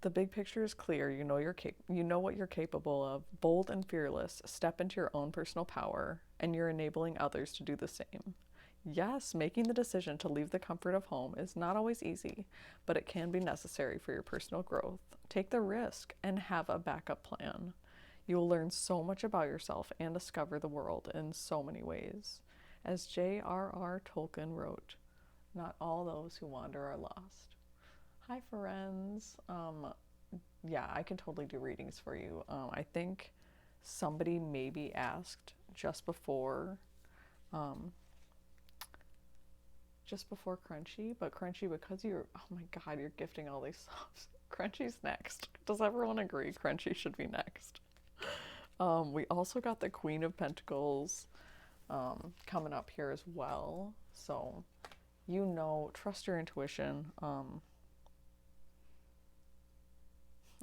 The big picture is clear. You know what you're capable of. Bold and fearless, step into your own personal power, and you're enabling others to do the same. Yes, making the decision to leave the comfort of home is not always easy, but it can be necessary for your personal growth. Take the risk and have a backup plan. You will learn so much about yourself and discover the world in so many ways. As J.R.R. Tolkien wrote, not all those who wander are lost. Hi, friends. Yeah, I can totally do readings for you. I think somebody maybe asked just before just before Crunchy, but Crunchy, because you're, oh my god, you're gifting all these subs. Crunchy's next. Does everyone agree Crunchy should be next? We also got the Queen of Pentacles coming up here as well. So, you know, trust your intuition.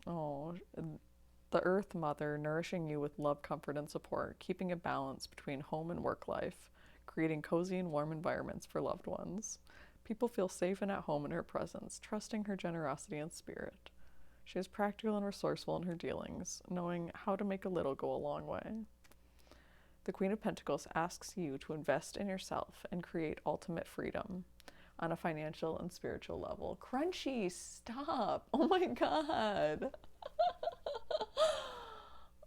The Earth Mother nourishing you with love, comfort, and support, keeping a balance between home and work life, creating cozy and warm environments for loved ones. People feel safe and at home in her presence, trusting her generosity and spirit. She is practical and resourceful in her dealings, knowing how to make a little go a long way. The Queen of Pentacles asks you to invest in yourself and create ultimate freedom on a financial and spiritual level. Crunchy, stop! Oh my god!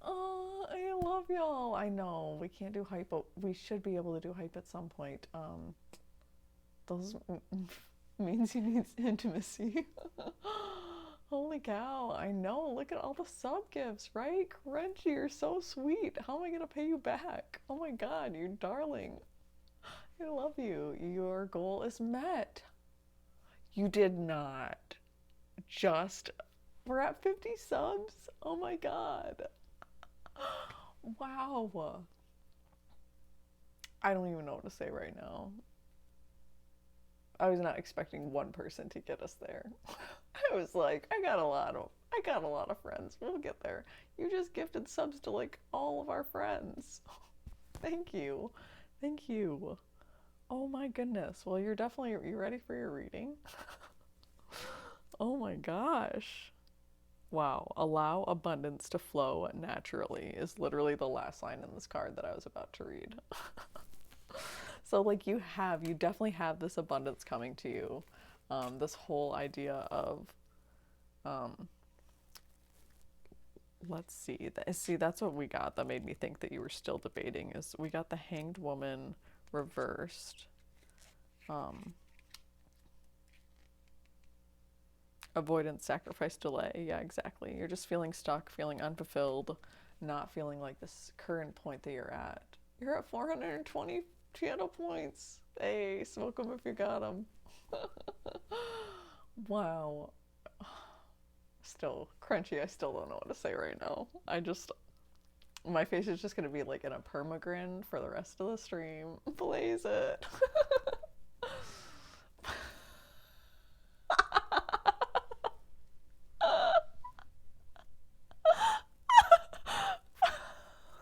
Oh, I love y'all. I know we can't do hype, but we should be able to do hype at some point. Those means you need intimacy. Holy cow, I know. Look at all the sub gifts, right? Crunchy, you're so sweet. How am I gonna pay you back? Oh my god, you darling. I love you. Your goal is met. You did not. We're at 50 subs. Oh my god. Wow. I don't even know what to say right now. I was not expecting one person to get us there. I was like, I got a lot of friends. We'll get there. You just gifted subs to like all of our friends. Thank you. Thank you. Oh my goodness. Well, you ready for your reading? Oh my gosh. Wow. Allow abundance to flow naturally is literally the last line in this card that I was about to read. So like you definitely have this abundance coming to you. This whole idea of, let's see, that's what we got that made me think that you were still debating is we got the Hanged Woman reversed. Avoidance, sacrifice, delay. Yeah, exactly. You're just feeling stuck, feeling unfulfilled, not feeling like this current point that you're at. You're at 420 channel points. Hey, smoke them if you got them. Wow. Still, Crunchy, I still don't know what to say right now. My face is just going to be like in a permagrin for the rest of the stream. Blaze it.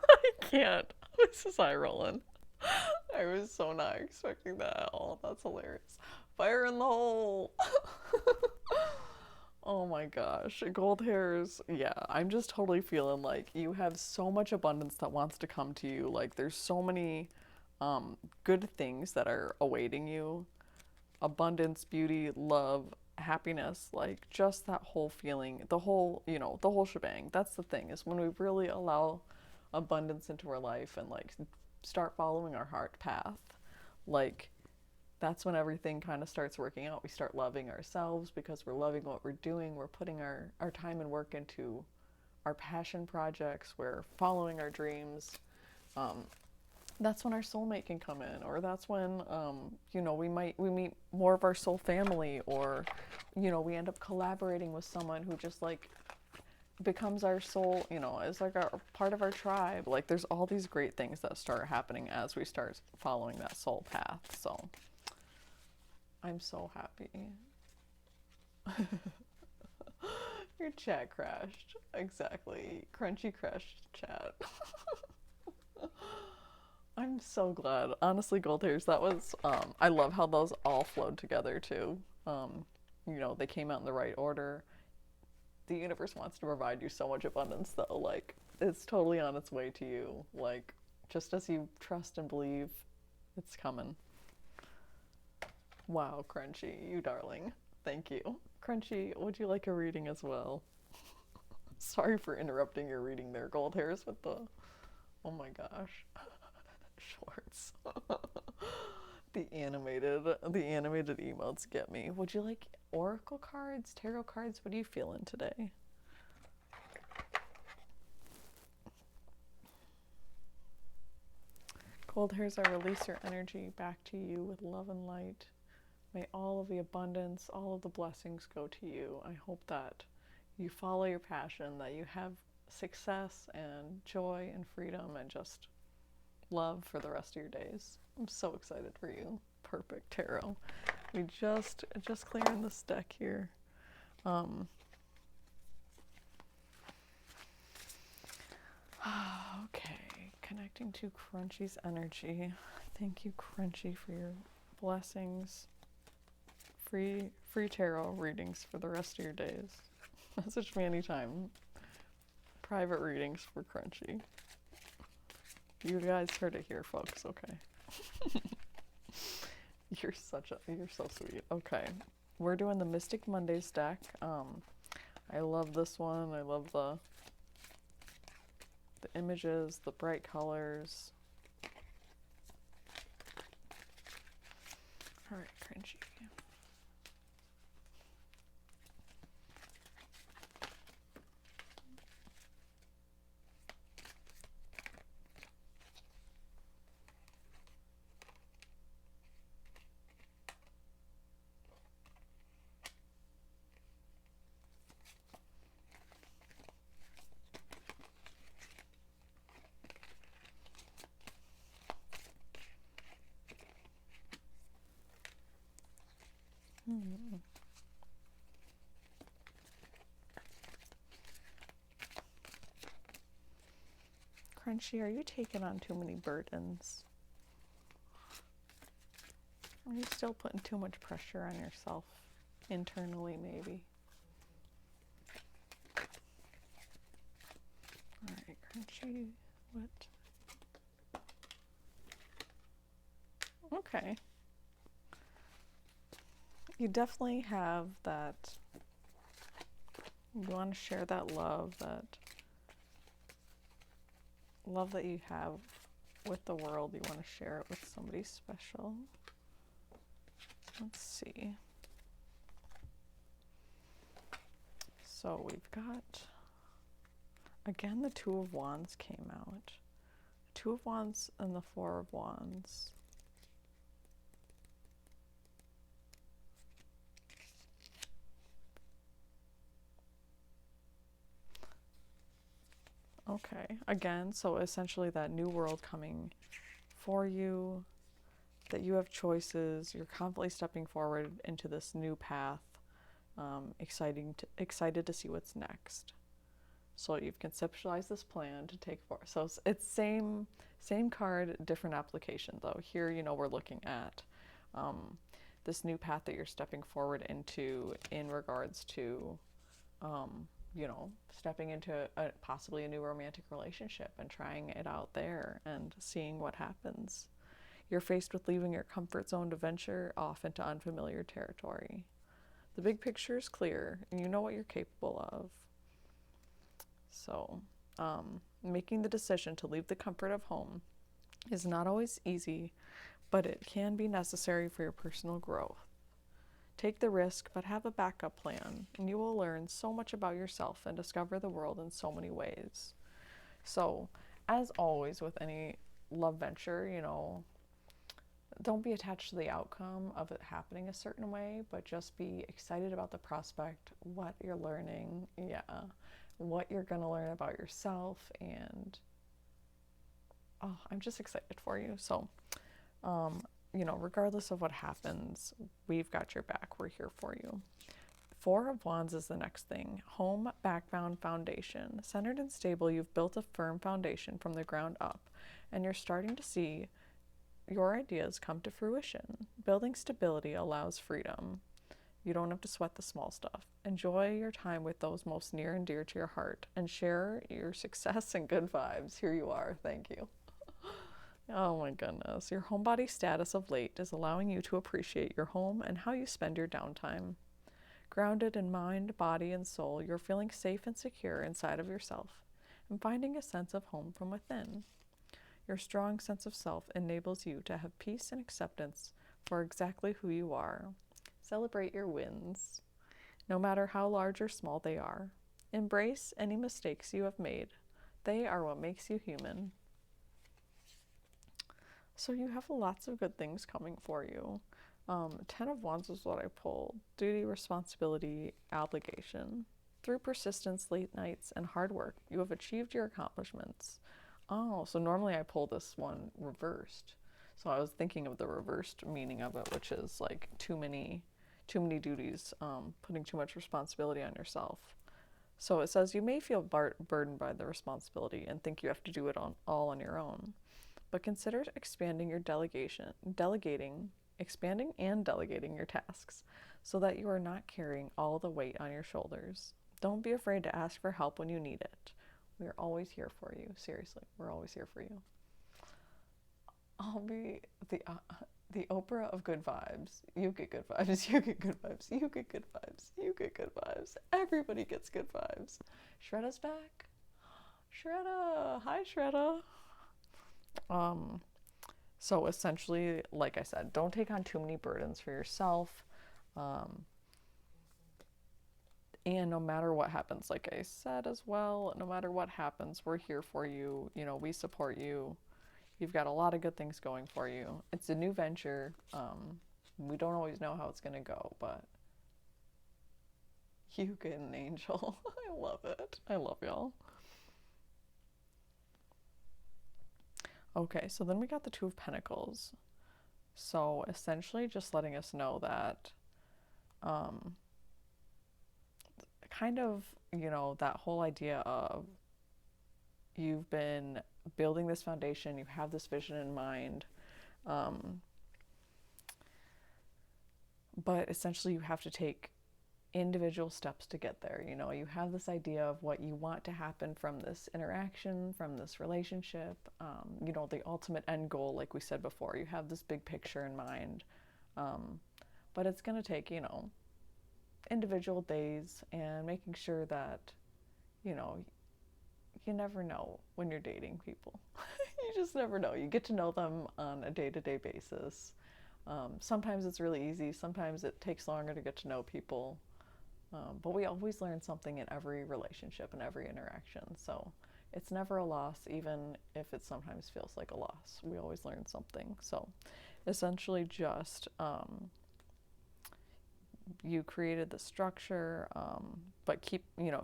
I can't. This is eye rolling. I was so not expecting that at all. That's hilarious. Fire in the hole. Oh my gosh. Gold hairs. Yeah, I'm just totally feeling like you have so much abundance that wants to come to you. Like there's so many good things that are awaiting you. Abundance, beauty, love, happiness, like just that whole feeling, the whole shebang. That's the thing, is when we really allow abundance into our life and like start following our heart path, like that's when everything kind of starts working out. We start loving ourselves because we're loving what we're doing. We're putting our time and work into our passion projects. We're following our dreams. That's when our soulmate can come in, or that's when we meet more of our soul family, or we end up collaborating with someone who just like becomes our soul, is like a part of our tribe. Like there's all these great things that start happening as we start following that soul path. So I'm so happy. Your chat crashed. Exactly. Crunchy crashed chat. I'm so glad. Honestly, Gold Hairs, that was, I love how those all flowed together too. They came out in the right order. The universe wants to provide you so much abundance though. Like, it's totally on its way to you. Like, just as you trust and believe, it's coming. Wow, Crunchy, you darling. Thank you. Crunchy, would you like a reading as well? Sorry for interrupting your reading there, Gold Hairs, with the, oh my gosh. Shorts. The animated emotes get me. Would you like oracle cards, tarot cards? What are you feeling today? Gold Hairs, I release your energy back to you with love and light. May all of the abundance, all of the blessings go to you. I hope that you follow your passion, that you have success and joy and freedom and just love for the rest of your days. I'm so excited for you. Perfect tarot. We just clearing this deck here. Okay, connecting to Crunchy's energy. Thank you, Crunchy, for your blessings. Free tarot readings for the rest of your days. Message me anytime. Private readings for Crunchy. You guys heard it here, folks. Okay. You're so sweet. Okay, we're doing the Mystic Mondays deck. I love this one. I love the images, the bright colors. All right, Crunchy. Crunchy, are you taking on too many burdens? Are you still putting too much pressure on yourself? Internally, maybe. Alright, Crunchy, what? Okay. You definitely have that, you want to share that love that you have with the world. You want to share it with somebody special. Let's see. So we've got, again, the Two of Wands came out. Two of Wands and the Four of Wands. Okay, again, so essentially that new world coming for you, that you have choices, you're confidently stepping forward into this new path, excited to see what's next. So you've conceptualized this plan to take forward. So it's same card, different application though. Here, we're looking at this new path that you're stepping forward into in regards to stepping into possibly a new romantic relationship and trying it out there and seeing what happens. You're faced with leaving your comfort zone to venture off into unfamiliar territory. The big picture is clear, and you know what you're capable of. So, making the decision to leave the comfort of home is not always easy, but it can be necessary for your personal growth. Take the risk, but have a backup plan, and you will learn so much about yourself and discover the world in so many ways. So, as always with any love venture, don't be attached to the outcome of it happening a certain way, but just be excited about the prospect, what you're learning, what you're going to learn about yourself, and I'm just excited for you. So, regardless of what happens, we've got your back. We're here for you. Four of Wands is the next thing. Home, backbound, foundation. Centered and stable, you've built a firm foundation from the ground up, and you're starting to see your ideas come to fruition. Building stability allows freedom. You don't have to sweat the small stuff. Enjoy your time with those most near and dear to your heart, and share your success and good vibes. Here you are. Thank you. Oh my goodness. Your homebody status of late is allowing you to appreciate your home and how you spend your downtime. Grounded in mind, body, and soul, you're feeling safe and secure inside of yourself and finding a sense of home from within. Your strong sense of self enables you to have peace and acceptance for exactly who you are. Celebrate your wins, no matter how large or small they are. Embrace any mistakes you have made. They are what makes you human. So you have lots of good things coming for you. Ten of Wands is what I pulled. Duty, responsibility, obligation. Through persistence, late nights, and hard work, you have achieved your accomplishments. Oh, so normally I pull this one reversed. So I was thinking of the reversed meaning of it, which is like too many duties, putting too much responsibility on yourself. So it says you may feel burdened by the responsibility and think you have to do it all on your own. But consider expanding your expanding and delegating your tasks so that you are not carrying all the weight on your shoulders. Don't be afraid to ask for help when you need it. We are always here for you. Seriously, we're always here for you. I'll be the Oprah of good vibes. You get good vibes. You get good vibes. You get good vibes. You get good vibes. Everybody gets good vibes. Shredda's back. Shredda. Hi, Shredda. So essentially, like I said, don't take on too many burdens for yourself. And no matter what happens, like I said as well, no matter what happens, we're here for you. You know, we support you. You've got a lot of good things going for you. It's a new venture. We don't always know how it's going to go, but you get an angel. I love it. I love y'all. Okay, so then we got the Two of Pentacles. So essentially just letting us know that kind of, you know, that whole idea of you've been building this foundation, you have this vision in mind, but essentially you have to take individual steps to get there. You know, you have this idea of what you want to happen from this interaction, from this relationship, you know, the ultimate end goal, like we said before. You have this big picture in mind, but it's going to take, you know, individual days and making sure that, you know, you never know when you're dating people. You just never know. You get to know them on a day-to-day basis. Sometimes it's really easy. Sometimes it takes longer to get to know people. But we always learn something in every relationship and every interaction. So it's never a loss, even if it sometimes feels like a loss. We always learn something. So essentially just you created the structure, but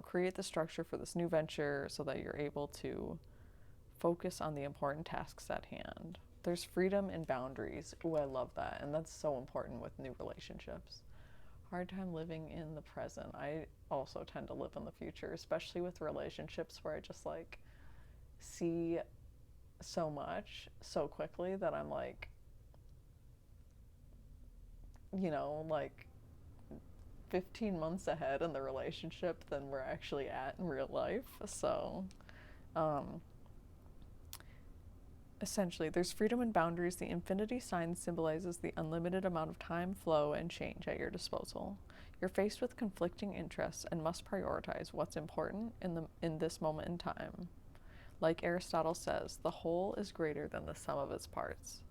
create the structure for this new venture so that you're able to focus on the important tasks at hand. There's freedom and boundaries. Ooh, I love that. And that's so important with new relationships. Hard time living in the present. I also tend to live in the future, especially with relationships where I just like see so much so quickly that I'm like, you know, like 15 months ahead in the relationship than we're actually at in real life. So essentially, there's freedom and boundaries. The infinity sign symbolizes the unlimited amount of time, flow, and change at your disposal. You're faced with conflicting interests and must prioritize what's important in this moment in time. Like Aristotle says, the whole is greater than the sum of its parts.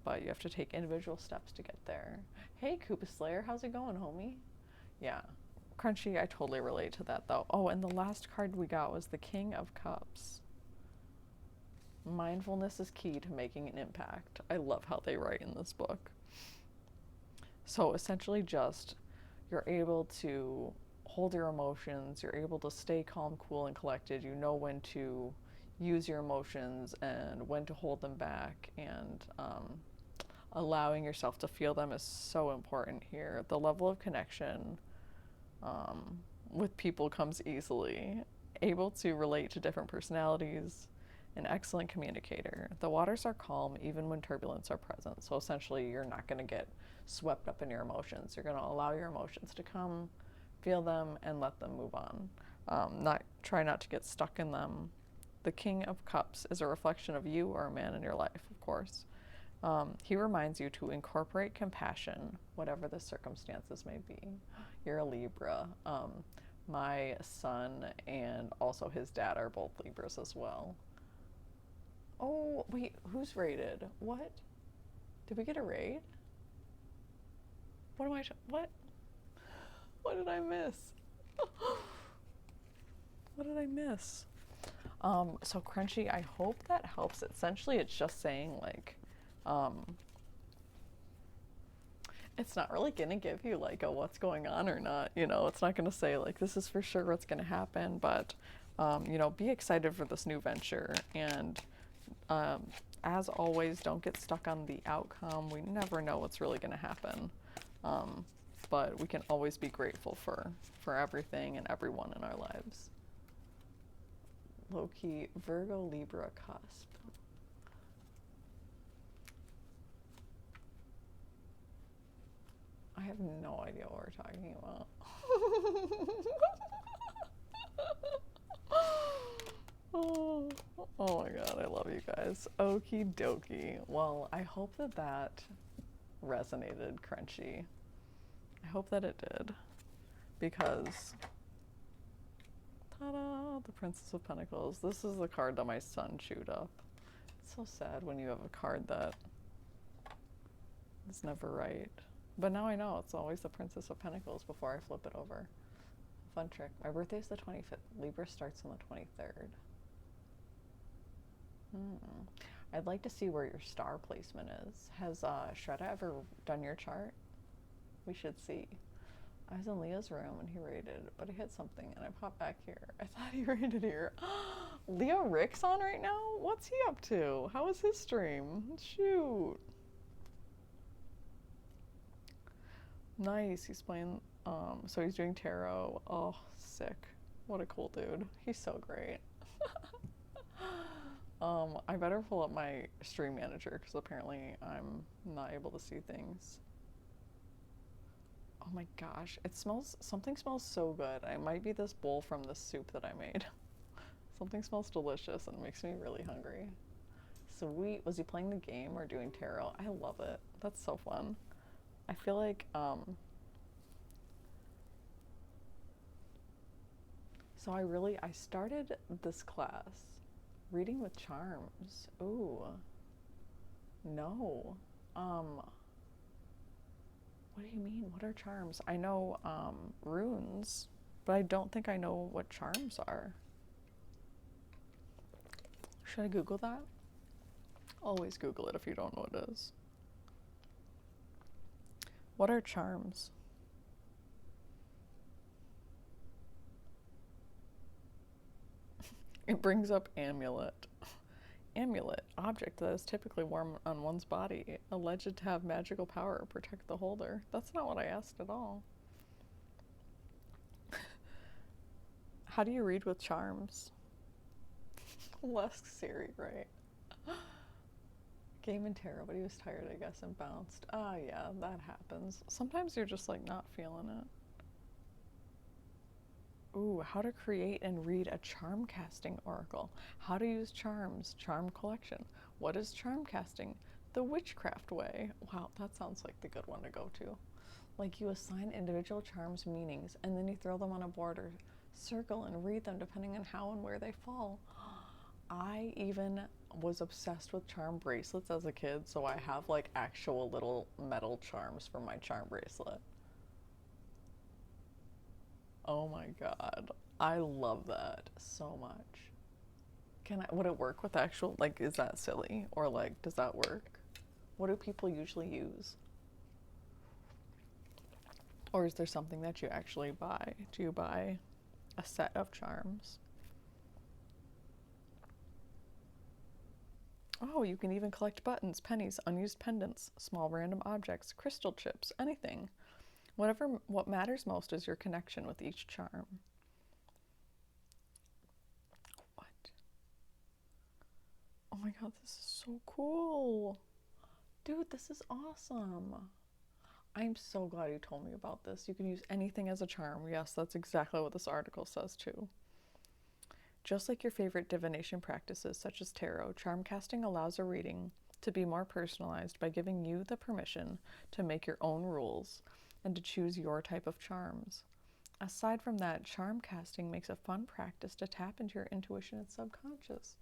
But you have to take individual steps to get there. Hey, Koopa Slayer, how's it going, homie? Yeah. Crunchy, I totally relate to that, though. Oh, and the last card we got was the King of Cups. Mindfulness is key to making an impact. I love how they write in this book. So essentially just, you're able to hold your emotions, you're able to stay calm, cool, and collected. You know when to use your emotions and when to hold them back, and allowing yourself to feel them is so important here. The level of connection with people comes easily. Able to relate to different personalities, an excellent communicator. The waters are calm even when turbulence are present. So essentially you're not going to get swept up in your emotions. You're going to allow your emotions to come, feel them, and let them move on. Try not to get stuck in them. The King of Cups is a reflection of you or a man in your life, of course. He reminds you to incorporate compassion, whatever the circumstances may be. You're a Libra. My son and also his dad are both Libras as well. Oh, wait, who's rated? What? Did we get a raid? What? What did I miss? What did I miss? So crunchy, I hope that helps. Essentially, it's just saying like, it's not really gonna give you like a what's going on or not. You know, it's not gonna say like this is for sure what's gonna happen, but you know, be excited for this new venture. And as always, don't get stuck on the outcome. We never know what's really gonna happen, but we can always be grateful for everything and everyone in our lives. Low-key Virgo Libra cusp. I have no idea what we're talking about. Oh, oh my god, I love you guys. Okie dokie. Well, I hope that that resonated, Crunchy. I hope that it did. Because, ta-da, the Princess of Pentacles. This is the card that my son chewed up. It's so sad when you have a card that is never right. But now I know it's always the Princess of Pentacles before I flip it over. Fun trick. My birthday's the 25th. Libra starts on the 23rd. I'd like to see where your star placement is. Has Shredda ever done your chart? We should see. I was in Leo's room and he raided, but I hit something and I popped back here. I thought he raided here. Leo Rick's on right now? What's he up to? How was his stream? Shoot. Nice. He's playing, so he's doing tarot. Oh, sick. What a cool dude. He's so great. I better pull up my stream manager because apparently I'm not able to see things. Oh my gosh, it smells, something smells so good. It might be this bowl from the soup that I made. Something smells delicious and it makes me really hungry. Sweet. Was he playing the game or doing tarot? I love it. That's so fun. I feel like, so I started this class, reading with charms. Ooh. No. What do you mean? What are charms? I know, runes, but I don't think I know what charms are. Should I Google that? Always Google it if you don't know what it is. What are charms? It brings up amulet. Amulet, object that is typically worn on one's body, alleged to have magical power or protect the holder. That's not what I asked at all. How do you read with charms? Ask Siri, right? Game and tarot, but he was tired, I guess, and bounced. Ah, yeah, that happens. Sometimes you're just like not feeling it. Ooh, how to create and read a charm casting oracle. How to use charms, charm collection. What is charm casting? The witchcraft way. Wow, that sounds like the good one to go to. Like you assign individual charms meanings and then you throw them on a board or circle and read them depending on how and where they fall. I even was obsessed with charm bracelets as a kid, so I have like actual little metal charms for my charm bracelet. Oh my god. I love that so much. Would it work with actual, like, is that silly? Or like, does that work? What do people usually use? Or is there something that you actually buy? Do you buy a set of charms? Oh, you can even collect buttons, pennies, unused pendants, small random objects, crystal chips, anything. What matters most is your connection with each charm. What? Oh my god, this is so cool. Dude, this is awesome. I'm so glad you told me about this. You can use anything as a charm. Yes, that's exactly what this article says too. Just like your favorite divination practices such as tarot, charm casting allows a reading to be more personalized by giving you the permission to make your own rules and to choose your type of charms. Aside from that, charm casting makes a fun practice to tap into your intuition and subconscious.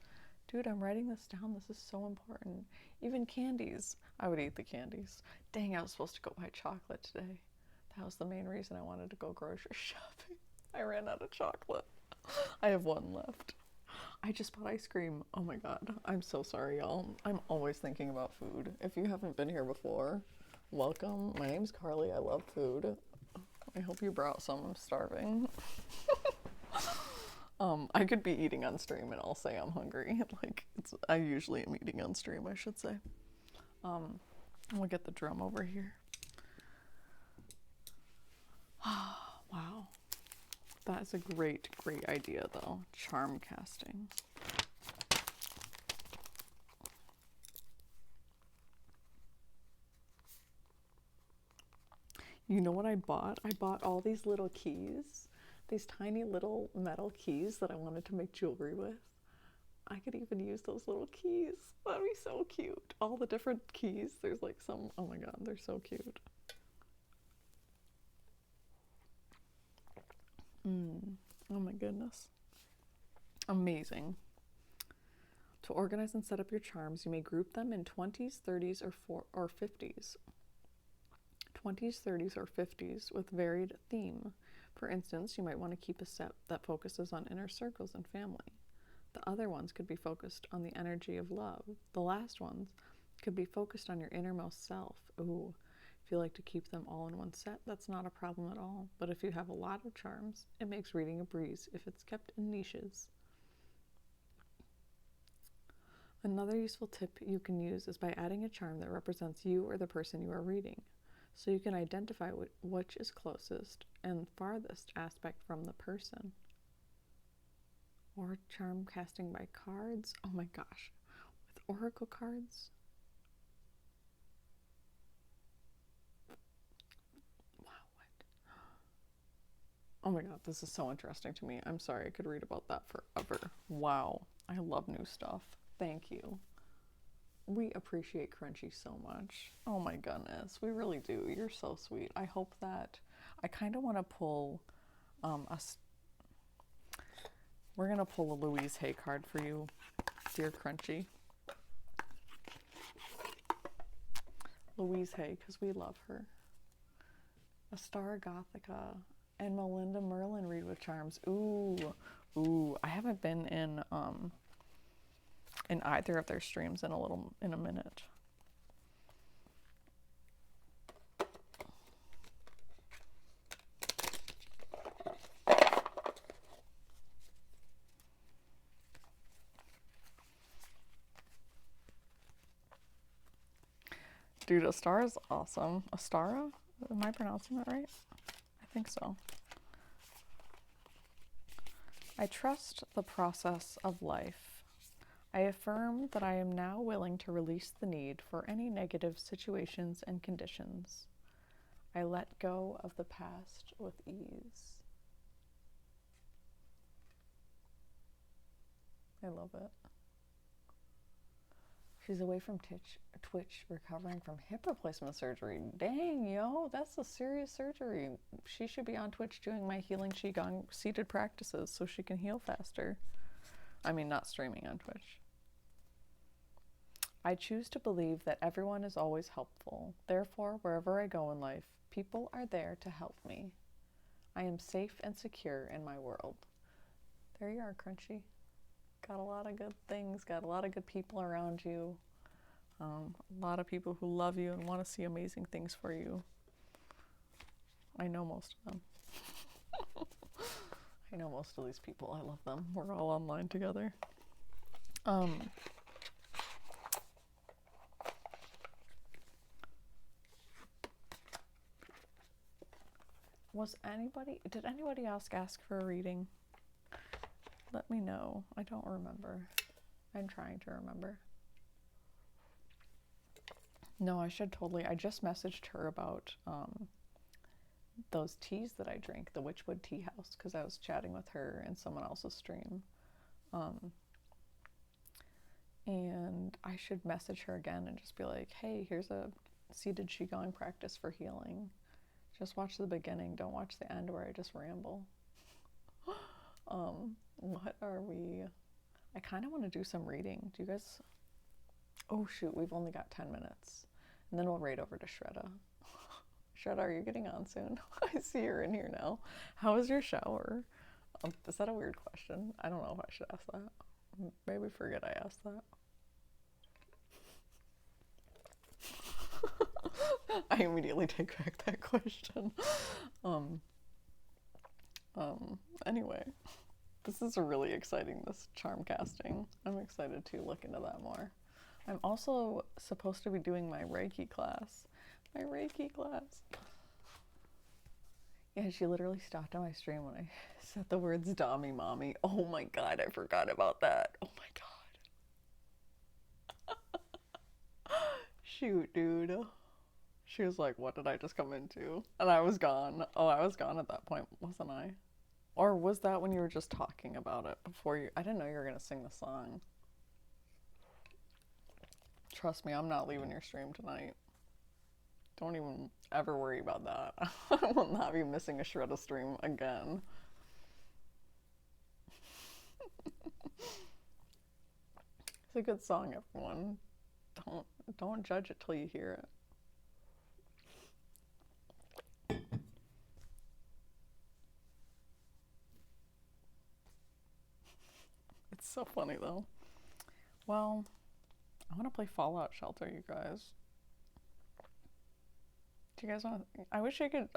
Dude, I'm writing this down. This is so important. Even candies. I would eat the candies. Dang, I was supposed to go buy chocolate today. That was the main reason I wanted to go grocery shopping. I ran out of chocolate. I have one left. I just bought ice cream. Oh my god. I'm so sorry, y'all. I'm always thinking about food. If you haven't been here before, welcome. My name's Carly. I love food. I hope you brought some. I'm starving. I could be eating on stream and I'll say I'm hungry. Like, I usually am eating on stream, I should say. We'll get the drum over here. Wow. That is a great, great idea, though. Charm casting. You know what I bought? I bought all these little keys. These tiny little metal keys that I wanted to make jewelry with. I could even use those little keys. That'd be so cute. All the different keys. There's like some, oh my god, they're so cute. Oh my goodness. Amazing. To organize and set up your charms, you may group them in 20s, 30s, or 50s. 20s, 30s, or 50s with varied theme. For instance, you might want to keep a set that focuses on inner circles and family. The other ones could be focused on the energy of love. The last ones could be focused on your innermost self. Ooh, if you like to keep them all in one set, that's not a problem at all. But if you have a lot of charms, it makes reading a breeze if it's kept in niches. Another useful tip you can use is by adding a charm that represents you or the person you are reading, so you can identify which is closest and farthest aspect from the person. Or charm casting by cards. Oh my gosh, with oracle cards. Wow, what? Oh my god, this is so interesting to me. I'm sorry, I could read about that forever. Wow, I love new stuff. Thank you. We appreciate Crunchy so much. Oh my goodness, we really do. You're so sweet. I hope that, I kind of want to pull we're going to pull a Louise Hay card for you, dear Crunchy. Louise Hay, because we love her. Astara Gothica and Melinda Merlin read with charms. Ooh, I haven't been in either of their streams in a minute. Dude, Astara's awesome. Astara? Am I pronouncing that right? I think so. I trust the process of life. I affirm that I am now willing to release the need for any negative situations and conditions. I let go of the past with ease. I love it. She's away from Twitch, recovering from hip replacement surgery. Dang, yo, that's a serious surgery. She should be on Twitch doing my healing Qigong seated practices so she can heal faster. I mean, not streaming on Twitch. I choose to believe that everyone is always helpful. Therefore, wherever I go in life, people are there to help me. I am safe and secure in my world. There you are, Crunchy. Got a lot of good things, got a lot of good people around you. A lot of people who love you and want to see amazing things for you. I know most of them. I know most of these people. I love them. We're all online together. Did anybody else ask for a reading? Let me know. I don't remember. I'm trying to remember. No, I should totally. I just messaged her about those teas that I drink, the Witchwood Tea House, because I was chatting with her in someone else's stream. And I should message her again and just be like, hey, here's a seated Qigong practice for healing. Just watch the beginning. Don't watch the end where I just ramble. What are we? I kind of want to do some reading. Do you guys? Oh shoot, we've only got 10 minutes. And then we'll raid over to Shredda. Shredda, are you getting on soon? I see you're in here now. How was your shower? Is that a weird question? I don't know if I should ask that. maybe forget I asked that. I immediately take back that question. Anyway, this is really exciting, this charm casting. I'm excited to look into that more. I'm also supposed to be doing my Reiki class. My Reiki class. Yeah, she literally stopped on my stream when I said the words Dami Mommy. Oh my god, I forgot about that. Oh my god. Shoot, dude. She was like, what did I just come into? And I was gone. Oh, I was gone at that point, wasn't I? Or was that when you were just talking about it before you... I didn't know you were going to sing the song. Trust me, I'm not leaving your stream tonight. Don't even ever worry about that. I will not be missing a shred of stream again. It's a good song, everyone. Don't judge it till you hear it. It's so funny though. Well, I want to play Fallout Shelter, you guys. Do you guys want to... I wish I could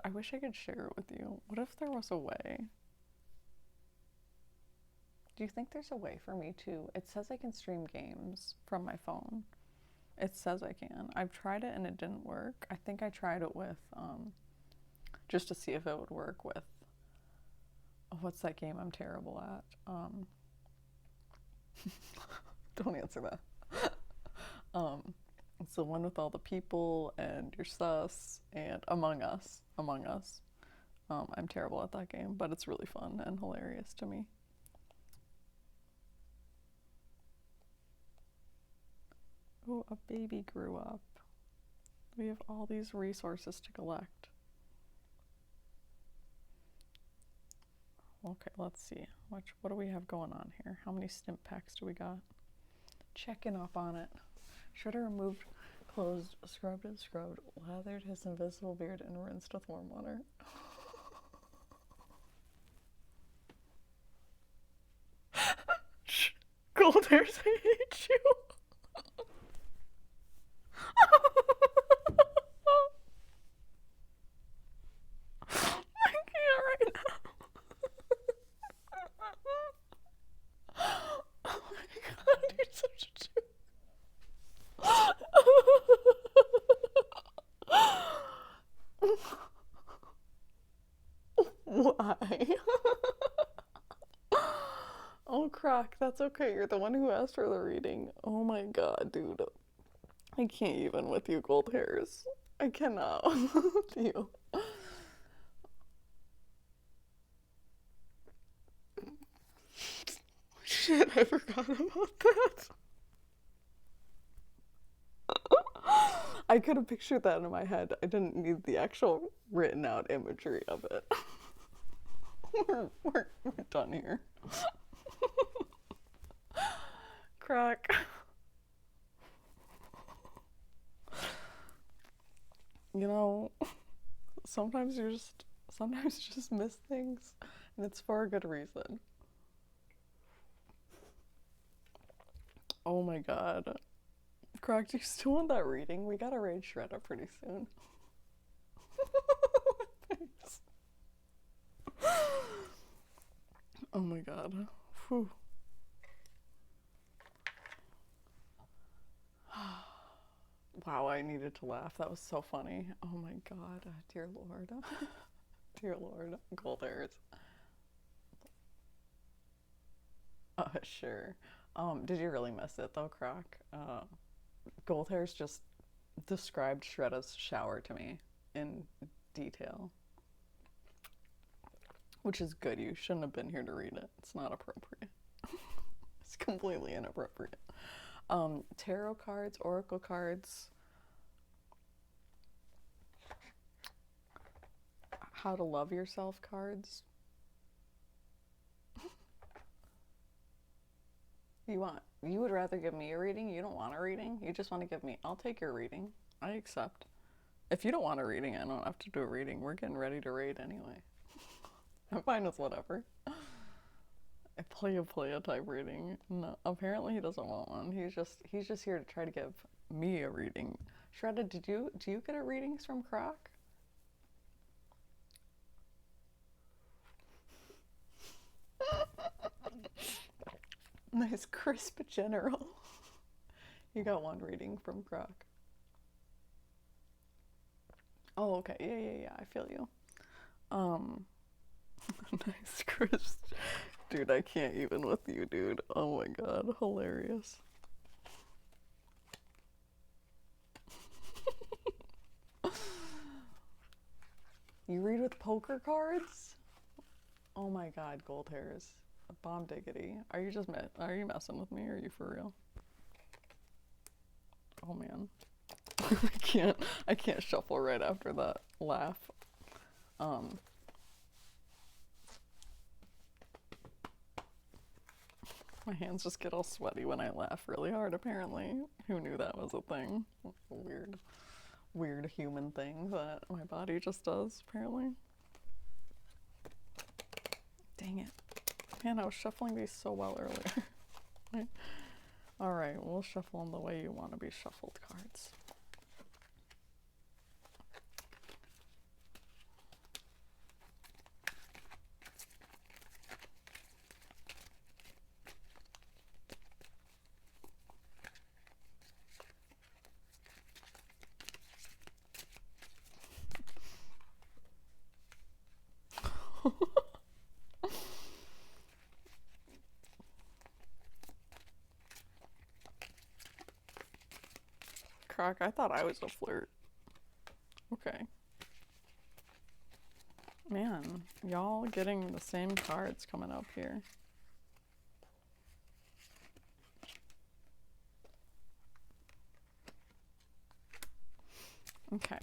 share it with you. What if there was a way? Do you think there's a way for me to... It says I can stream games from my phone. It says I can. I've tried it and it didn't work. I think I tried it with, just to see if it would work with... What's that game I'm terrible at? Don't answer that. It's the one with all the people and you're sus and Among Us. I'm terrible at that game, but it's really fun and hilarious to me. Oh, a baby grew up. We have all these resources to collect. Okay, let's see. What do we have going on here? How many stimp packs do we got? Checking up on it. Shredder removed, closed, scrubbed and scrubbed, lathered his invisible beard and rinsed with warm water. Gold hairs, I hate you. I can't right now. Oh my god, you're such a joke. Why? Oh, Croc, that's okay. You're the one who asked for the reading. Oh my god, dude. I can't even with you, gold hairs. I cannot with you. Shit, I forgot about that. I could have pictured that in my head. I didn't need the actual written out imagery of it. We're done here. Crack. You know, sometimes you just miss things, and it's for a good reason. Oh my god. Croc, do you still want that reading? We gotta raid Shredder pretty soon. Thanks. Oh my god. Whew. Wow, I needed to laugh. That was so funny. Oh my god. Dear Lord. Dear Lord. Gold hairs. Sure. Did you really miss it though, Croc? Gold hairs just described Shredda's shower to me in detail. Which is good. You shouldn't have been here to read it. It's not appropriate. It's completely inappropriate. Tarot cards, oracle cards. How to love yourself cards. You would rather give me a reading? You don't want a reading? You just want to give me... I'll take your reading. I accept. If you don't want a reading, I don't have to do a reading. We're getting ready to raid anyway. I'm fine with whatever. play a type reading. No, apparently he doesn't want one. He's just here to try to give me a reading. Shredda, do you get a readings from Croc? Nice crisp general. You got one reading from Croc. Oh, okay. Yeah. I feel you. Nice crisp. Dude, I can't even with you, dude. Oh my god, hilarious. You read with poker cards? Oh my god, gold hairs. Bomb diggity. Are you messing with me or are you for real? Oh man. I can't shuffle right after that laugh. My hands just get all sweaty when I laugh really hard, apparently. Who knew that was a thing? A weird human thing that my body just does, apparently. Dang it. Man, I was shuffling these so well earlier. Alright, we'll shuffle them the way you want to be shuffled cards. Croc, I thought I was a flirt. Okay. Man, y'all getting the same cards coming up here. Okay.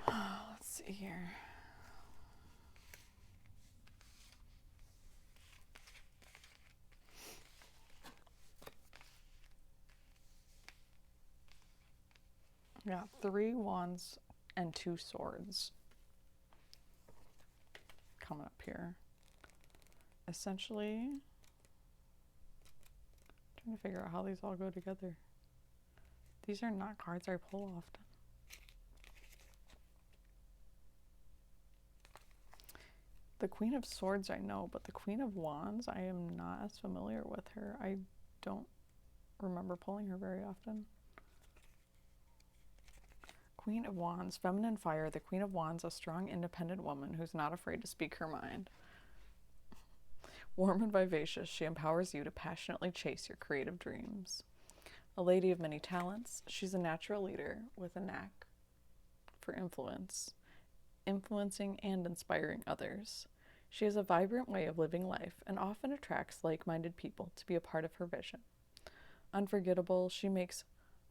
Let's see here. Yeah, 3 wands and 2 swords coming up here. Essentially, trying to figure out how these all go together. These are not cards I pull often. The Queen of Swords I know, but the Queen of Wands, I am not as familiar with her. I don't remember pulling her very often. Queen of Wands, feminine fire. The Queen of Wands, a strong, independent woman who's not afraid to speak her mind. Warm and vivacious, she empowers you to passionately chase your creative dreams. A lady of many talents, she's a natural leader with a knack for influencing and inspiring others. She has a vibrant way of living life and often attracts like-minded people to be a part of her vision. Unforgettable, she makes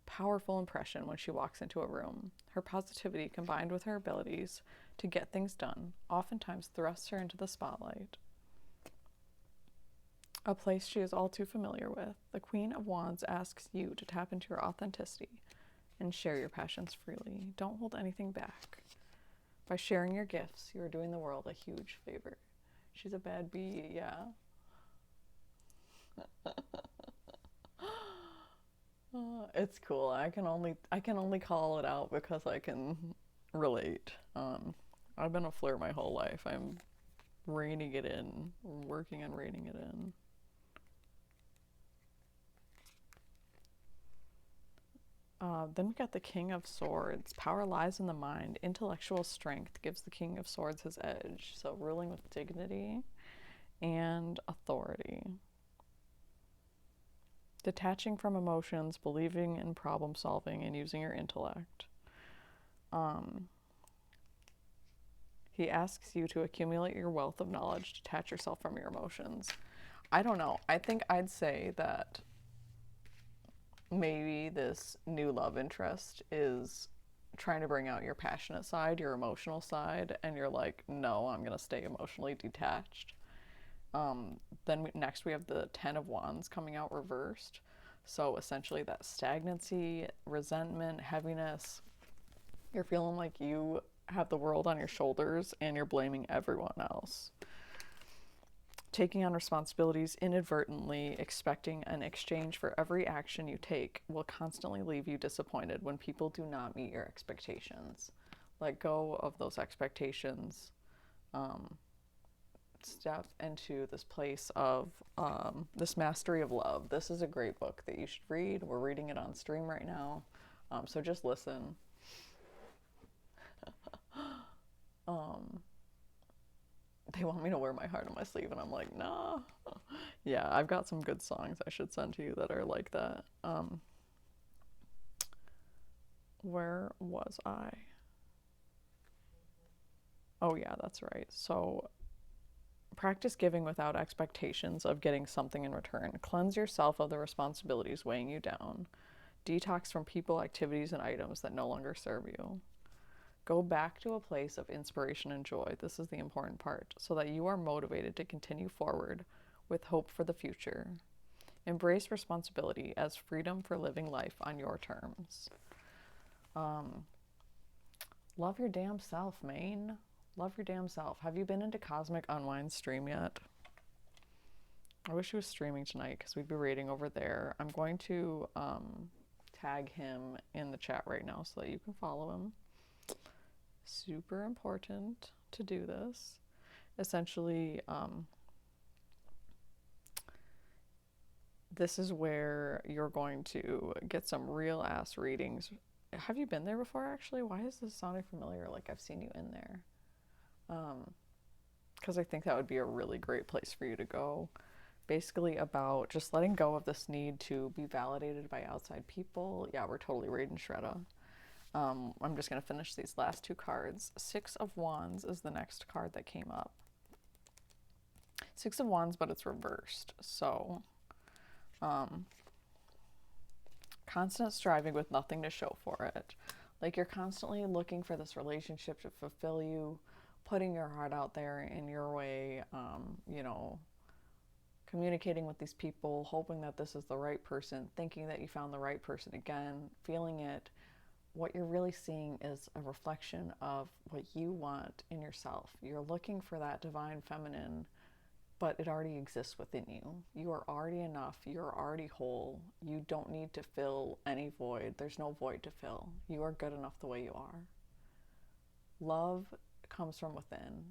powerful impression when she walks into a room. Her positivity combined with her abilities to get things done oftentimes thrusts her into the spotlight. A place she is all too familiar with, the Queen of Wands asks you to tap into your authenticity and share your passions freely. Don't hold anything back. By sharing your gifts, you are doing the world a huge favor. She's a bad bee, yeah. It's cool. I can only call it out because I can relate. I've been a flirt my whole life. I'm reining it in, working on reining it in. Then we got the King of Swords. Power lies in the mind. Intellectual strength gives the King of Swords his edge. So ruling with dignity and authority. Detaching from emotions, believing in problem solving, and using your intellect. He asks you to accumulate your wealth of knowledge, detach yourself from your emotions. I don't know. I think I'd say that maybe this new love interest is trying to bring out your passionate side, your emotional side, and you're like, no, I'm going to stay emotionally detached. Then next we have the 10 of Wands coming out reversed. So essentially that stagnancy, resentment, heaviness, you're feeling like you have the world on your shoulders and you're blaming everyone else. Taking on responsibilities inadvertently, expecting an exchange for every action you take, will constantly leave you disappointed when people do not meet your expectations. Let go of those expectations. Step into this place of this mastery of love. This is a great book that you should read. We're reading it on stream right now. So just listen. They want me to wear my heart on my sleeve, and I'm like, nah. Yeah, I've got some good songs I should send to you that are like that. Where was I? Oh yeah, that's right. So practice giving without expectations of getting something in return. Cleanse yourself of the responsibilities weighing you down. Detox from people, activities, and items that no longer serve you. Go back to a place of inspiration and joy. This is the important part, so that you are motivated to continue forward with hope for the future. Embrace responsibility as freedom for living life on your terms. Love your damn self, Maine. Love your damn self. Have you been into Cosmic Unwind stream yet? I wish he was streaming tonight because we'd be reading over there. I'm going to tag him in the chat right now so that you can follow him. Super important to do this. Essentially, this is where you're going to get some real ass readings. Have you been there before, actually? Why is this sounding familiar? Like I've seen you in there. Because I think that would be a really great place for you to go. Basically about just letting go of this need to be validated by outside people. Yeah, we're totally reading Shredda. I'm just going to finish these last two cards. Six of Wands is the next card that came up. Six of Wands, but it's reversed. So, constant striving with nothing to show for it. Like you're constantly looking for this relationship to fulfill you, putting your heart out there in your way, you know, communicating with these people, hoping that this is the right person, thinking that you found the right person again, feeling it. What you're really seeing is a reflection of what you want in yourself. You're looking for that divine feminine, but it already exists within you. You are already enough. You're already whole. You don't need to fill any void. There's no void to fill. You are good enough the way you are. Love comes from within.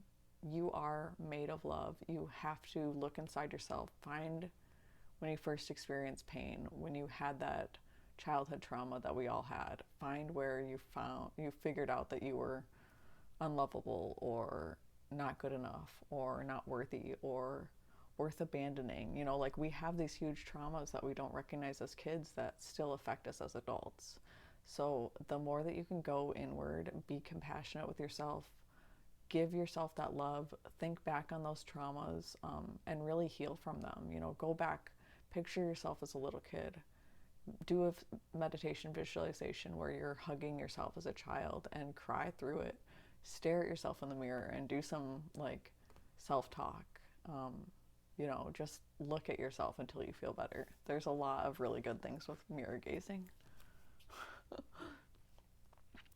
You are made of love. You have to look inside yourself. Find when you first experienced pain, when you had that childhood trauma that we all had. Find where you figured out that you were unlovable or not good enough or not worthy or worth abandoning. You know, like we have these huge traumas that we don't recognize as kids that still affect us as adults. So the more that you can go inward, be compassionate with yourself, give yourself that love, think back on those traumas, and really heal from them. You know, go back, picture yourself as a little kid. Do a meditation visualization where you're hugging yourself as a child and cry through it. Stare at yourself in the mirror and do some like self-talk. You know, just look at yourself until you feel better. There's a lot of really good things with mirror gazing.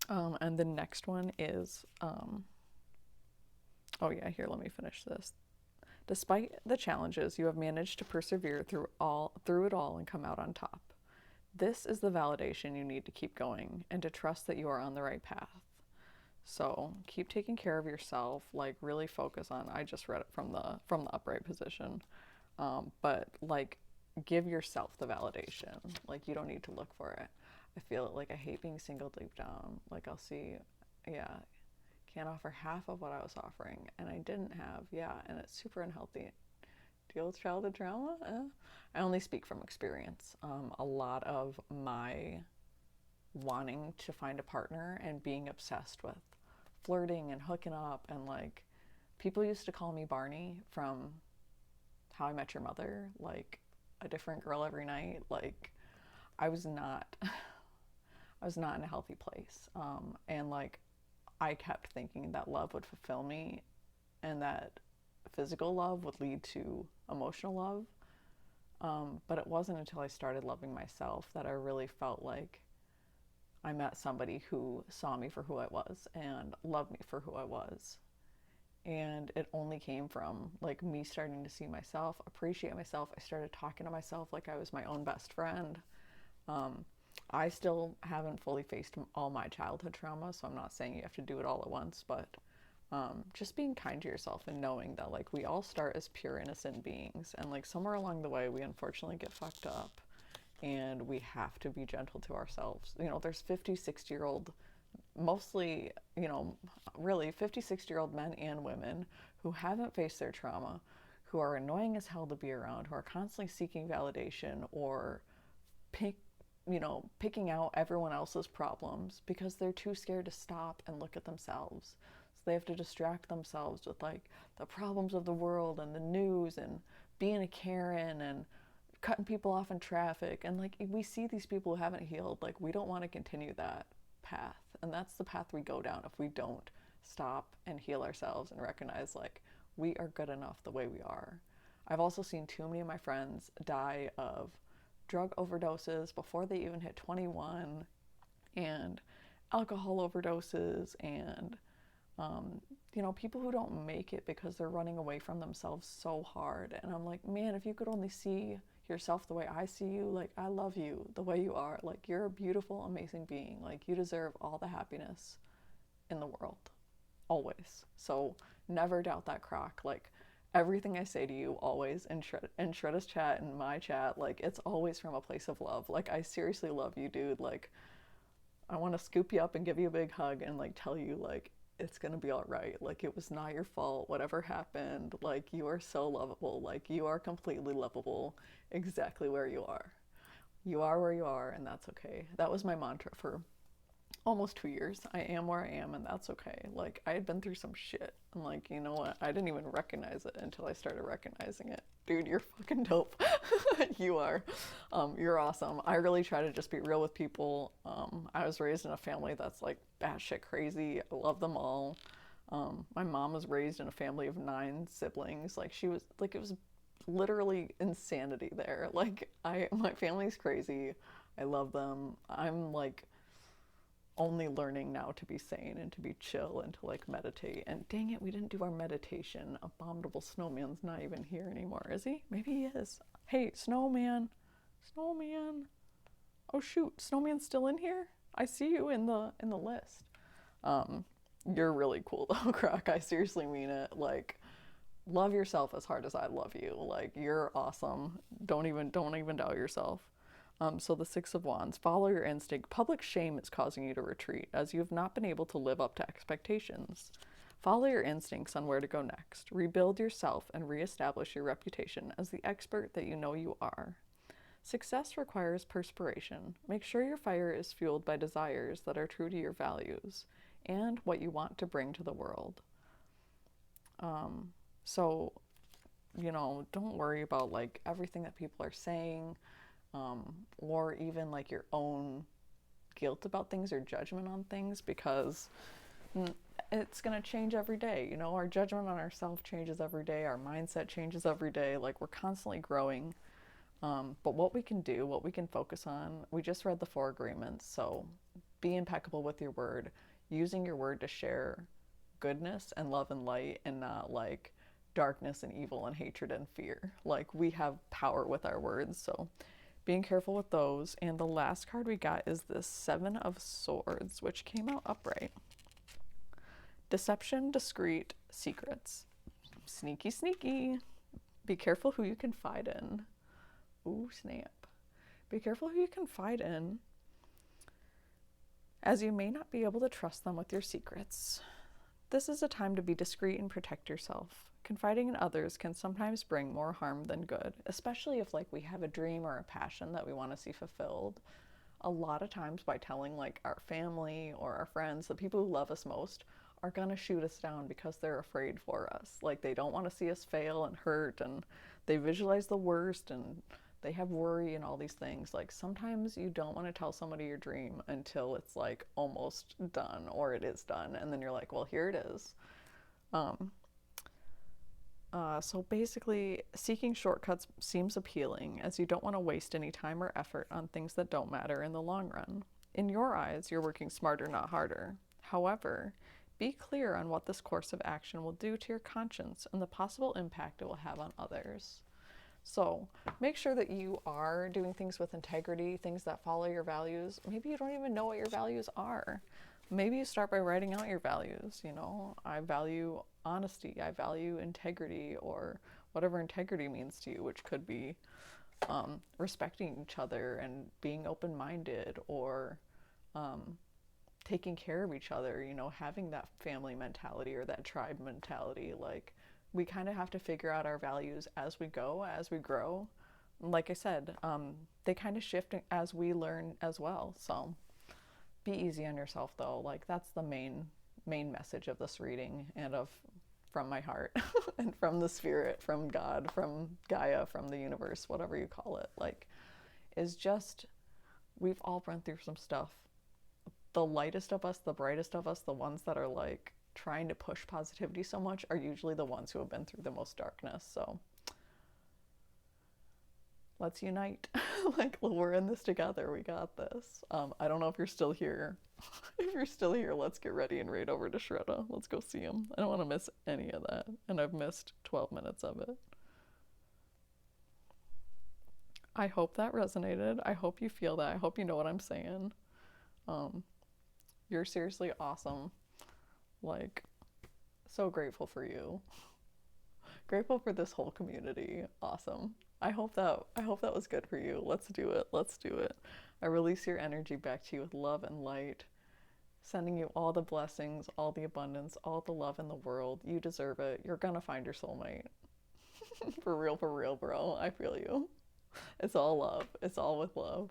And the next one is, oh yeah, here, let me finish this. Despite the challenges, you have managed to persevere through it all and come out on top. This is the validation you need to keep going and to trust that you are on the right path. So keep taking care of yourself, like really focus on, I just read it from the upright position, but like give yourself the validation. Like you don't need to look for it. I feel it, like I hate being single deep down. Like I'll see, yeah, can't offer half of what I was offering and I didn't have, yeah, and it's super unhealthy. Deal with childhood trauma? I only speak from experience. A lot of my wanting to find a partner and being obsessed with flirting and hooking up, and like people used to call me Barney from How I Met Your Mother, like a different girl every night. Like I was not in a healthy place, and like I kept thinking that love would fulfill me and that physical love would lead to emotional love, but it wasn't until I started loving myself that I really felt like I met somebody who saw me for who I was and loved me for who I was. And it only came from like me starting to see myself, appreciate myself. I started talking to myself like I was my own best friend. I still haven't fully faced all my childhood trauma, so I'm not saying you have to do it all at once, but just being kind to yourself and knowing that like we all start as pure innocent beings, and like somewhere along the way we unfortunately get fucked up, and we have to be gentle to ourselves. You know, there's 50, 60-year-old, mostly, you know, really 50, 60-year-old men and women who haven't faced their trauma, who are annoying as hell to be around, who are constantly seeking validation or picking out everyone else's problems because they're too scared to stop and look at themselves. So they have to distract themselves with like the problems of the world and the news and being a Karen and cutting people off in traffic. And like we see these people who haven't healed, like we don't want to continue that path. And that's the path we go down if we don't stop and heal ourselves and recognize like we are good enough the way we are. I've also seen too many of my friends die of drug overdoses before they even hit 21, and alcohol overdoses, and people who don't make it because they're running away from themselves so hard. And I'm like, man, if you could only see yourself the way I see you, like I love you the way you are. Like you're a beautiful, amazing being. Like you deserve all the happiness in the world, always. So never doubt that, Croc. Like everything I say to you always in Shreda's chat and my chat, like it's always from a place of love. Like I seriously love you, dude. Like I want to scoop you up and give you a big hug and like tell you like it's gonna be all right. Like it was not your fault, whatever happened. Like you are so lovable. Like you are completely lovable exactly where you are. You are where you are, and that's okay. That was my mantra for almost 2 years. I am where I am, and that's okay. Like I had been through some shit, and like, you know what, I didn't even recognize it until I started recognizing it. Dude, you're fucking dope. You are. You're awesome. I really try to just be real with people. I was raised in a family that's like batshit crazy. I love them all. My mom was raised in a family of 9 siblings. Like she was like, it was literally insanity there. Like my family's crazy. I love them. I'm like only learning now to be sane and to be chill and to like meditate. And dang it, we didn't do our meditation. Abominable Snowman's not even here anymore, is he? Maybe he is. Hey, Snowman. Snowman. Oh shoot, Snowman's still in here? I see you in the list. You're really cool though, Croc. I seriously mean it. Like, love yourself as hard as I love you. Like, you're awesome. Don't even doubt yourself. So the 6 of Wands, follow your instinct. Public shame is causing you to retreat, as you have not been able to live up to expectations. Follow your instincts on where to go next. Rebuild yourself and reestablish your reputation as the expert that you know you are. Success requires perspiration. Make sure your fire is fueled by desires that are true to your values and what you want to bring to the world. So, don't worry about like everything that people are saying. Or even like your own guilt about things or judgment on things, because it's going to change every day. Our judgment on ourselves changes every day. Our mindset changes every day. Like we're constantly growing. But what we can do, what we can focus on, we just read the 4 agreements. So be impeccable with your word, using your word to share goodness and love and light, and not like darkness and evil and hatred and fear. Like we have power with our words. So being careful with those. And the last card we got is the 7 of Swords, which came out upright. Deception, discreet, secrets. Sneaky, sneaky. Be careful who you confide in. Ooh, snap. Be careful who you confide in, as you may not be able to trust them with your secrets. This is a time to be discreet and protect yourself. Confiding in others can sometimes bring more harm than good, especially if like we have a dream or a passion that we want to see fulfilled. A lot of times by telling like our family or our friends, the people who love us most, are gonna shoot us down because they're afraid for us. Like they don't want to see us fail and hurt, and they visualize the worst, and they have worry and all these things. Like sometimes you don't want to tell somebody your dream until it's like almost done, or it is done, and then you're like, well, here it is. So basically, seeking shortcuts seems appealing, as you don't want to waste any time or effort on things that don't matter in the long run. In your eyes, you're working smarter, not harder. However, be clear on what this course of action will do to your conscience and the possible impact it will have on others. So make sure that you are doing things with integrity, things that follow your values. Maybe you don't even know what your values are. Maybe you start by writing out your values. You know, I value honesty, I value integrity, or whatever integrity means to you, which could be respecting each other and being open-minded, or taking care of each other, you know, having that family mentality or that tribe mentality. Like, we kind of have to figure out our values as we go, as we grow. Like I said, they kind of shift as we learn as well. So be easy on yourself, though. Like, that's the main message of this reading, and from my heart and from the spirit, from God, from Gaia, from the universe, whatever you call it. Like, is just, we've all run through some stuff. The lightest of us, the brightest of us, the ones that are like trying to push positivity so much, are usually the ones who have been through the most darkness. So let's unite. Like, we're in this together. We got this. I don't know if you're still here. If you're still here, let's get ready and raid over to Shredda. Let's go see him. I don't want to miss any of that. And I've missed 12 minutes of it. I hope that resonated. I hope you feel that. I hope you know what I'm saying. You're seriously awesome. Like, so grateful for you. Grateful for this whole community. Awesome. I hope that was good for you. Let's do it. Let's do it. I release your energy back to you with love and light. Sending you all the blessings, all the abundance, all the love in the world. You deserve it. You're gonna find your soulmate. For real, bro. I feel you. It's all love. It's all with love.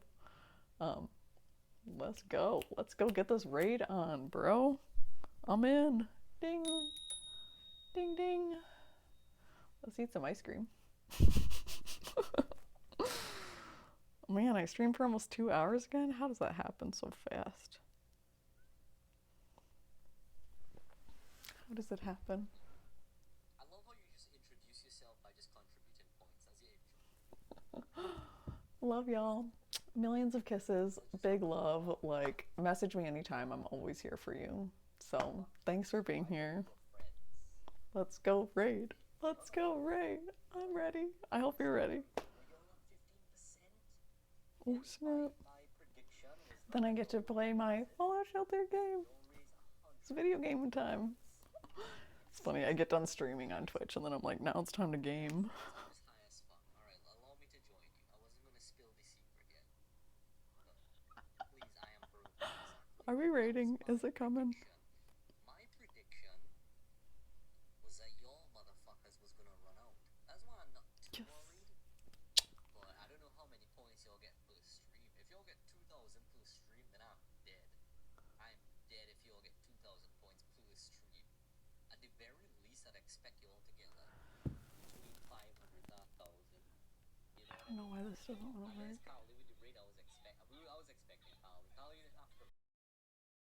Let's go. Let's go get this raid on, bro. I'm in. Ding. Ding, ding. Let's eat some ice cream. Man, I streamed for almost 2 hours again? How does that happen so fast? How does it happen? I love how you just introduce yourself by just contributing points. That's the intro. Love y'all. Millions of kisses. Big love. Like, message me anytime. I'm always here for you. So, thanks for being here. Let's go raid. Let's go raid. I'm ready. I hope you're ready. Oh, snap. Then I get to play my Fallout Shelter game. It's video game time. It's funny, I get done streaming on Twitch and then I'm like, now it's time to game. Are we raiding? Is it coming? My prediction was that your motherfuckers was gonna run out. That's why I'm not too worried. But I don't know how many points you'll get per stream. If you'll get 2,000 per stream, then I'm dead. I'm dead if you'll get 2,000 points per stream. At the very least, I'd expect you all to get like between 500 and 1,000. You know, I don't know why this doesn't want to work. Carly with the rate I was expecting. Carly after